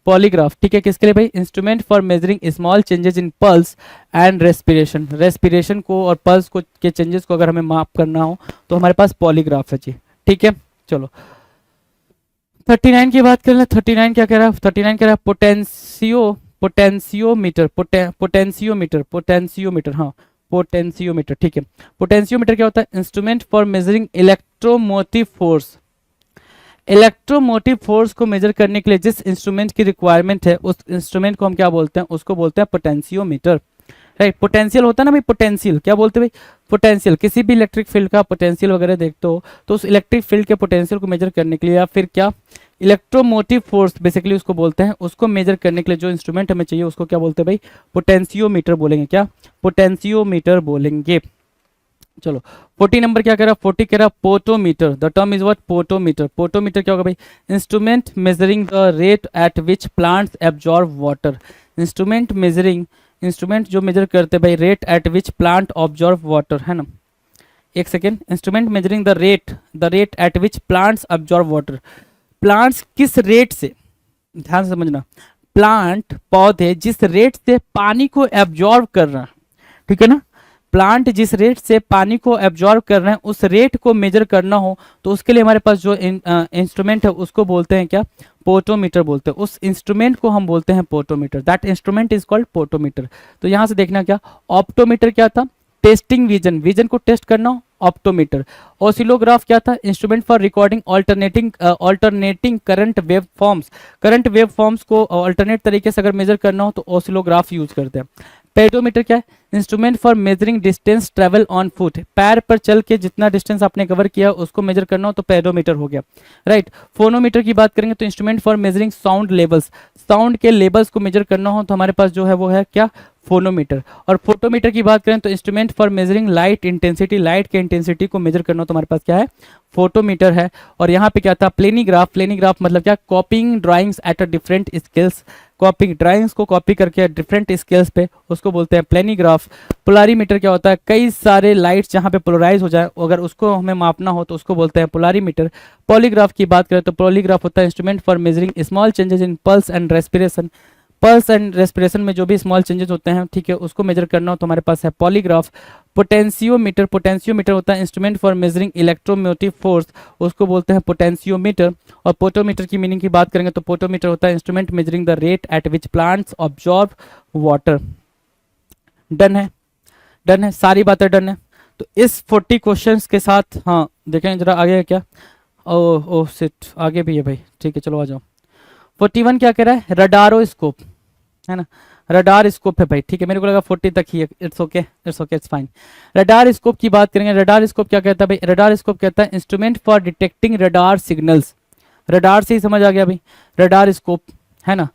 पॉलीग्राफ। ठीक है, किसके लिए भाई, instrument for measuring small changes in pulse and respiration, respiration को और पल्स को के चेंजेस को अगर हमें माप करना हो तो हमारे पास पॉलीग्राफ है जी। ठीक है, चलो 39 की बात कर ले। 39 क्या कह रहा है, 39 कह रहा है पोटेंशियोमीटर, हाँ पोटेंशियोमीटर। ठीक है, पोटेंशियोमीटर क्या होता है, instrument for measuring electromotive force, electromotive force को मेजर करने के लिए जिस इंस्ट्रूमेंट की रिक्वायरमेंट है उस इंस्ट्रूमेंट को हम क्या बोलते हैं, उसको बोलते हैं पोटेंशियोमीटर। राइट, पोटेंशियल होता है ना भाई, पोटेंशियल क्या बोलते हैं भाई, पोटेंशियल, किसी भी इलेक्ट्रिक फील्ड का पोटेंशियल वगैरह देखते हो तो उस इलेक्ट्रिक फील्ड के पोटेंशियल को मेजर करने के लिए या फिर क्या इलेक्ट्रोमोटिव फोर्स बेसिकली उसको बोलते हैं, उसको मेजर करने के लिए जो इंस्ट्रूमेंट हमें चाहिए उसको क्या बोलते हैं भाई, पोटेंशियोमीटर बोलेंगे। क्या, पोटेंशियोमीटर बोलेंगे। चलो 40 नंबर क्या कह रहा है, 40 कह रहा है potometer. The term is what, potometer. Potometer क्या होगा भाई, instrument measuring the rate at which plants absorb water, instrument measuring, instrument जो मेजर करते हैं भाई rate at which plant absorb water, है ना, एक second, instrument measuring the rate at which plants absorb water, plants किस रेट से, ध्यान से समझना, प्लांट पौधे जिस रेट से पानी को एब्जॉर्व कर रहा है, ठीक है ना, प्लांट जिस रेट से पानी को एब्जॉर्व कर रहे हैं उस रेट को मेजर करना हो तो उसके लिए हमारे पास जो इंस्ट्रूमेंट है उसको बोलते हैं क्या, पोटोमीटर बोलते हैं। उस इंस्ट्रूमेंट को हम बोलते हैं potometer, that instrument is called potometer. तो यहां से देखना क्या, ऑप्टोमीटर क्या था, टेस्टिंग विजन, विजन को टेस्ट करना हो, ऑप्टोमीटर। ऑसिलोग्राफ क्या था, instrument for recording alternating current wave forms, current wave forms को ऑल्टरनेट तरीके से अगर मेजर करना हो तो ऑसिलोग्राफ यूज करते हैं। पेडोमीटर क्या है, instrument for measuring distance travel on foot, पैर पर चल के जितना डिस्टेंस आपने कवर किया उसको मेजर करना हो तो पेडोमीटर हो गया, राइट। फोनोमीटर की बात करेंगे तो instrument for measuring sound levels, sound के लेवल्स को मेजर करना हो तो हमारे पास जो है वो है क्या, फोनोमीटर। और फोटोमीटर की बात करें तो instrument for measuring light intensity, light के इंटेंसिटी को मेजर करना हो तो हमारे पास क्या है, फोटोमीटर है। और यहाँ पे क्या था, प्लेनीग्राफ, प्लेनीग्राफ मतलब क्या, कॉपिंग drawings at a different scales, कॉपिंग drawings को कॉपी करके डिफरेंट स्केल्स पे, उसको बोलते हैं प्लेनीग्राफ। पोलारीमीटर क्या होता है, कई सारे लाइट्स जहाँ पे पोलराइज हो जाए अगर उसको हमें मापना हो तो उसको बोलते हैं पोलारीमीटर। पॉलीग्राफ की बात करें तो पॉलीग्राफ होता है instrument for measuring small changes in pulse and respiration, pulse and respiration में जो भी स्मॉल चेंजेस होते हैं, ठीक है, उसको मेजर करना हो तो हमारे पास है पॉलीग्राफ। पोटेंशियोमीटर, पोटेंशियोमीटर होता है instrument for measuring electromotive force, उसको बोलते हैं पोटेंशियोमीटर। और पोटोमीटर की मीनिंग की बात करेंगे तो पोटोमीटर होता है instrument measuring the rate at which plants absorb water. Done है, डन है, सारी बातें डन है। तो इस 40 क्वेश्चंस के साथ, हाँ देखें जरा आगे है क्या, ओह ओह सिट, आगे भी है भाई, ठीक है चलो आ जाओ। 41 क्या कह रहा है, रडारोस्कोप, है ना, रडार स्कोप है भाई, ठीक है, मेरे को लगा 40 तक ही है, it's okay, it's okay, it's fine. Radar scope की बात करेंगे, रडार स्कोप क्या कहता है भाई, रडार स्कोप कहता है instrument for detecting radar signals, radar से ही समझ आ गया भाई, रडार स्कोप है ना,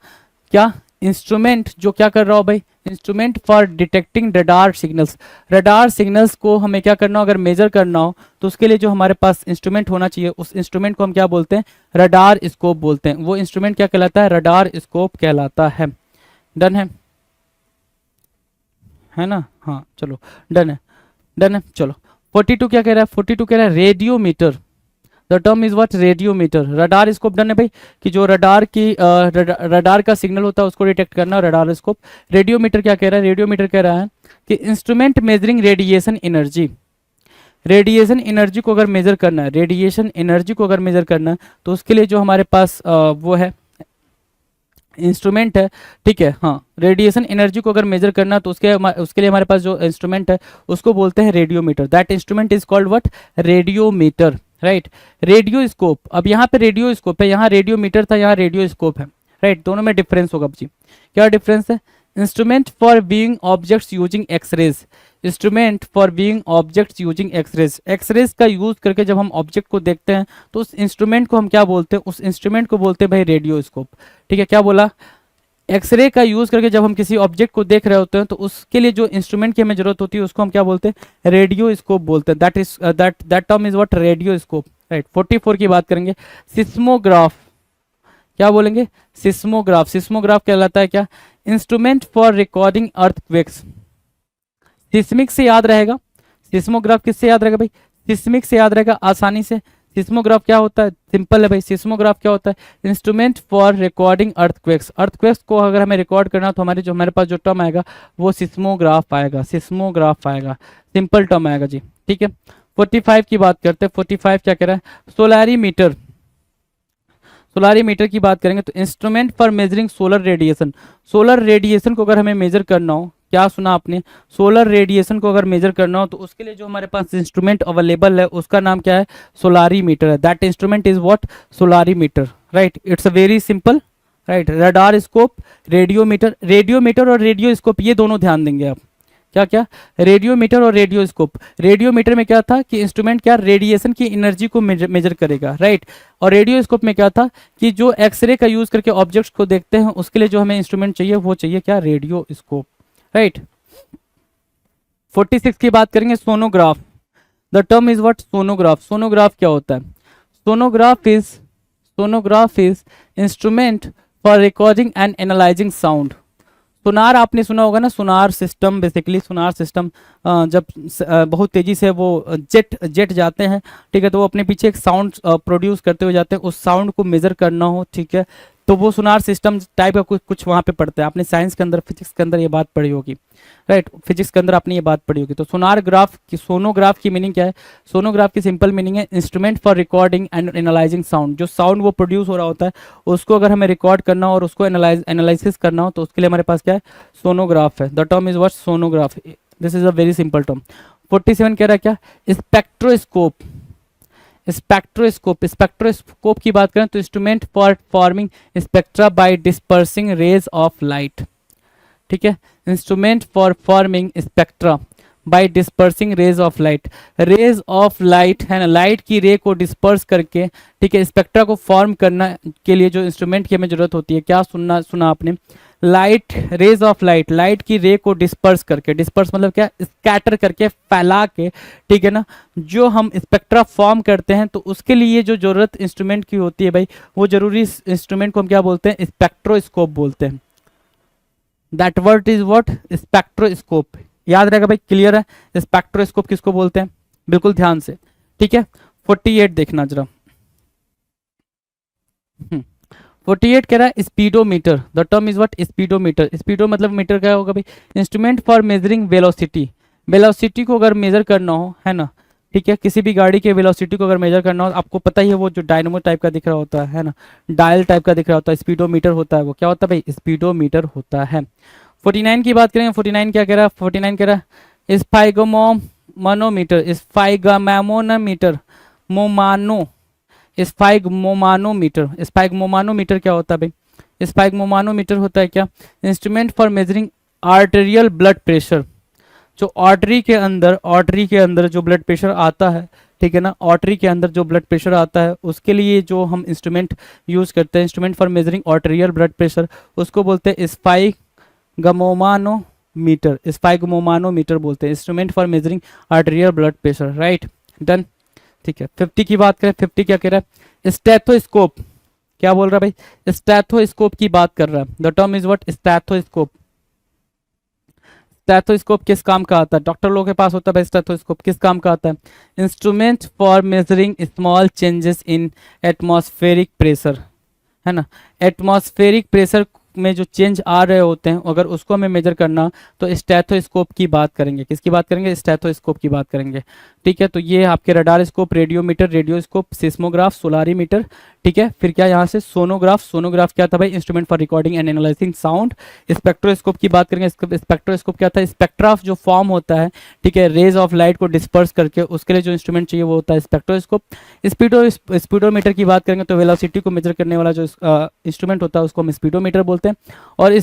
क्या इंस्ट्रूमेंट जो क्या कर रहा हो भाई, instrument for detecting radar signals, radar signals को हमें क्या करना हो, अगर मेजर करना हो तो उसके लिए जो हमारे पास इंस्ट्रूमेंट होना चाहिए, उस इंस्ट्रूमेंट को हम क्या बोलते हैं, रडार स्कोप बोलते हैं। वो इंस्ट्रूमेंट क्या कहलाता है, रडार स्कोप कहलाता है। डन है ना, हाँ चलो डन है, डन है, चलो। 42 क्या कह रहा है, 42 कह रहा है radiometer, the term is what, radiometer. Radar scope done है भाई, कि जो रडार की रडार का सिग्नल होता है उसको डिटेक्ट करना, रडार स्कोप। रेडियोमीटर क्या कह रहा है, रेडियोमीटर कह रहा है कि instrument measuring radiation energy, radiation energy को अगर मेजर करना है, रेडिएशन एनर्जी को अगर मेजर करना है तो उसके लिए जो हमारे पास वो है इंस्ट्रूमेंट है, ठीक है, हाँ, रेडिएशन एनर्जी को अगर मेजर करना तो उसके लिए हमारे पास जो इंस्ट्रूमेंट है उसको बोलते हैं radiometer. That instrument is called what, radiometer, right. Radio scope, अब यहाँ पे रेडियो स्कोप है, यहाँ रेडियोमीटर था, यहाँ रेडियो स्कोप है, राइट, दोनों में डिफरेंस होगा जी। क्या डिफरेंस है, instrument for viewing objects using x-rays, instrument for viewing objects using x-rays, x-rays का यूज करके जब हम ऑब्जेक्ट को देखते हैं तो उस इंस्ट्रूमेंट को हम क्या बोलते हैं, उस इंस्ट्रूमेंट को बोलते हैं भाई रेडियोस्कोप, ठीक है। क्या बोला, एक्सरे का यूज करके जब हम किसी ऑब्जेक्ट को देख रहे होते हैं तो उसके लिए जो इंस्ट्रूमेंट की हमें जरूरत होती है उसको हम क्या बोलते हैं, रेडियोस्कोप बोलते हैं। That is that term is what, radioscope, right. 44 की बात करेंगे, सिस्मोग्राफ, क्या बोलेंगे, सिस्मोग्राफ, सिस्मोग्राफ कहलाता है क्या, instrument for recording earthquakes. Seismic से याद रहेगा, सिस्मोग्राफ किससे याद रहेगा भाई, सिस्मिक से याद रहेगा आसानी से। सिस्मोग्राफ क्या होता है, सिंपल है भाई, सिस्मोग्राफ क्या होता है, instrument for recording earthquakes, earthquakes को अगर हमें रिकॉर्ड करना तो हमारे पास जो टर्म आएगा वो सिस्मोग्राफ आएगा, सिस्मोग्राफ आएगा, सिंपल टर्म आएगा जी, ठीक है। 45 की बात करते हैं, 45 क्या कह रहा है, सोलारीमीटर, सोलारीमीटर की बात करेंगे तो instrument for measuring solar radiation, solar radiation को अगर हमें मेजर करना हो, क्या सुना आपने, सोलर रेडिएशन को अगर मेजर करना हो तो उसके लिए जो हमारे पास इंस्ट्रूमेंट अवेलेबल है उसका नाम क्या है, सोलारीमीटर है। That instrument is what, solarimeter, right. It's a very simple, right. Radar scope, radiometer, radiometer और रेडियोस्कोप ये दोनों ध्यान देंगे आप, क्या क्या, रेडियोमीटर और रेडियोस्कोप। रेडियोमीटर में क्या था कि इंस्ट्रूमेंट क्या रेडिएशन की एनर्जी को मेजर करेगा, राइट। और रेडियोस्कोप में क्या था कि जो एक्सरे का यूज करके ऑब्जेक्ट्स को देखते हैं उसके लिए जो हमें इंस्ट्रूमेंट चाहिए वो चाहिए क्या, रेडियोस्कोप, राइट। 46 की बात करेंगे, sonograph, the term is what, sonograph. Sonograph क्या होता है, sonograph is instrument for recording and analysing sound. Sonar आपने सुना होगा ना, sonar system, basically sonar system जब बहुत तेजी से वो जेट जाते हैं, ठीक है, तो वो अपने पीछे एक साउंड प्रोड्यूस करते हुए जाते हैं, उस साउंड को मेजर करना हो, ठीक है, तो वो सोनार सिस्टम टाइप का कुछ वहाँ पे पढ़ता है। आपने साइंस के अंदर, फिजिक्स के अंदर ये बात पढ़ी होगी, राइट, फिजिक्स के अंदर आपने ये बात पढ़ी होगी। तो सोनारग्राफ की, सोनोग्राफ की मीनिंग क्या है, सोनोग्राफ की सिंपल मीनिंग है instrument for recording and analysing sound. जो साउंड वो प्रोड्यूस हो रहा होता है उसको अगर हमें रिकॉर्ड करना हो और उसको एनालिसिस करना हो तो उसके लिए हमारे पास क्या है, सोनोग्राफ है। The term is what, sonograph, this is a very simple term. 47 कह रहा है क्या, स्पेक्ट्रोस्कोप, स्पेक्ट्रोस्कोप, स्पेक्ट्रोस्कोप की बात करें तो instrument for forming spectra by dispersing rays of light, ठीक है, instrument for forming spectra by dispersing rays of light, rays of light है ना, लाइट की रे को डिस्पर्स करके, ठीक है, स्पेक्ट्रा को फॉर्म करना के लिए जो इंस्ट्रूमेंट की हमें जरूरत होती है, क्या सुना आपने, light, rays of light, light की रे को डिस्पर्स करके, डिस्पर्स मतलब क्या, स्कैटर करके, फैला के, ठीक है ना, जो हम स्पेक्ट्रा फॉर्म करते हैं, तो उसके लिए जो जरूरत इंस्ट्रूमेंट की होती है भाई, वो जरूरी इंस्ट्रूमेंट को हम क्या बोलते हैं, स्पेक्ट्रोस्कोप बोलते हैं। That word is what, spectroscope, याद रहेगा भाई, क्लियर है, स्पेक्ट्रोस्कोप किसको बोलते हैं, बिल्कुल ध्यान से, ठीक है। 48 देखना जरा, 48 कह रहा है speedometer, the term is what, speedometer, speedo मतलब मीटर क्या होगा भाई, instrument for measuring velocity, velocity को अगर मेजर करना हो, है ना, ठीक है, किसी भी गाड़ी के वेलोसिटी को अगर मेजर करना हो, आपको पता ही है वो जो डायनमो टाइप का दिख रहा होता है ना, डायल टाइप का दिख रहा होता है, स्पीडोमीटर होता है, वो क्या होता है भाई, स्पीडोमीटर होता है। 49 की बात करेंगे, 49 क्या कह रहा है, 49 कह रहा है स्पाइगोमोमीटर, स्पाइगमोमीटर, मोमानो, स्पाइगमोमानोमीटर, स्पाइगमोमानोमीटर क्या होता है भाई, स्पाइगमोमानोमीटर होता है क्या, instrument for measuring arterial blood pressure, जो आर्टरी के अंदर जो ब्लड प्रेशर आता है, ठीक है ना, आर्टरी के अंदर जो ब्लड प्रेशर आता है, उसके लिए जो हम इंस्ट्रूमेंट यूज करते हैं, instrument for measuring arterial blood pressure, उसको बोलते हैं स्पाइगमोमानोमीटर, स्पाइगमोमानोमीटर बोलते हैं, instrument for measuring arterial blood pressure, right, done, ठीक है। 50 की बात करें, 50 क्या कह रहा है, स्टेथोस्कोप, क्या बोल रहा है भाई, स्टेथोस्कोप की बात कर रहा है, the term is what, stethoscope, stethoscope किस काम का आता है, डॉक्टर लोगों के पास होता है भाई, स्टेथोस्कोप किस काम का आता है, instrument for measuring small changes in atmospheric pressure, है ना, एटमॉस्फेरिक प्रेशर में जो चेंज आ रहे होते हैं, अगर उसको हमें मेजर करना, तो स्टेथोस्कोप की बात करेंगे, किसकी बात करेंगे, स्टेथोस्कोप की बात करेंगे, ठीक है। तो ये आपके रडार स्कोप, रेडियोमीटर, रेडियोस्कोप, सिस्मोग्राफ, सोलारीमीटर, ठीक है, फिर क्या यहाँ से सोनोग्राफ, सोनोग्राफ क्या था भाई, instrument for recording and analysing sound, spectroscope की बात करेंगे, स्पेक्ट्रोस्कोप क्या था, स्पेक्ट्रा जो फॉर्म होता है, ठीक है, रेज ऑफ लाइट को डिस्पर्स करके, उसके लिए जो इंस्ट्रूमेंट चाहिए वो होता है स्पेक्ट्रोस्कोप। स्पीडोमीटर की बात करेंगे तो वेलोसिटी को मेजर करने वाला जो इंस्ट्रूमेंट होता है उसको हम स्पीडोमीटर बोलते हैं। और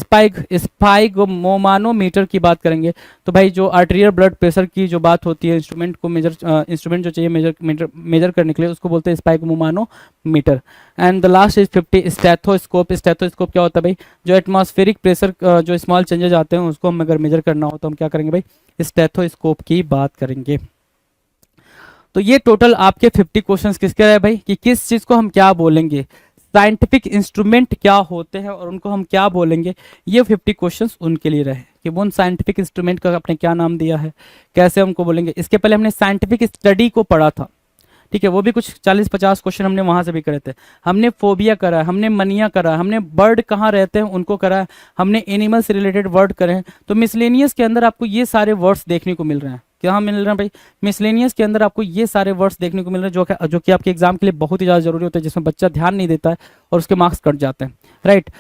स्पाइगमोमानोमीटर की बात करेंगे तो भाई जो आर्टेरियल ब्लड प्रेशर की जो बात होती है, इंस्ट्रूमेंट को इंस्ट्रूमेंट जो चाहिए मेजर करने के लिए, उसको बोलते हैं sphygmomanometer. And the last is 50 stethoscope. Stethoscope क्या होता है भाई, जो एटमॉस्फेरिक प्रेशर जो स्मॉल चेंजेस आते हैं उसको हम अगर मेजर करना हो तो हम क्या करेंगे भाई, स्टेथोस्कोप की बात करेंगे। तो ये टोटल आपके 50 क्वेश्चंस किसके रहे भाई, कि किस चीज को हम क्या बोलेंगे, साइंटिफिक इंस्ट्रूमेंट क्या होते हैं और उनको हम क्या बोलेंगे, ये 50 क्वेश्चंस उनके लिए रहे कि वो उन साइंटिफिक इंस्ट्रूमेंट का आपने क्या नाम दिया है, कैसे हमको बोलेंगे। इसके पहले हमने साइंटिफिक स्टडी को पढ़ा था, ठीक है, वो भी कुछ 40-50 क्वेश्चन हमने वहां से भी करे थे। हमने फोबिया करा है, हमने मनिया करा है, हमने बर्ड कहाँ रहते हैं उनको करा है, हमने एनिमल से रिलेटेड वर्ड करे हैं। तो मिसलेनियस के अंदर आपको ये सारे वर्ड्स देखने को मिल रहे हैं, क्या मिल रहे हैं भाई, मिसलेनियस के अंदर आपको ये सारे वर्ड्स देखने को मिल रहे हैं जो कि आपके एग्जाम के लिए बहुत ही ज़्यादा जरूरी होते हैं, जिसमें बच्चा ध्यान नहीं देता है और उसके मार्क्स कट जाते हैं, राइट।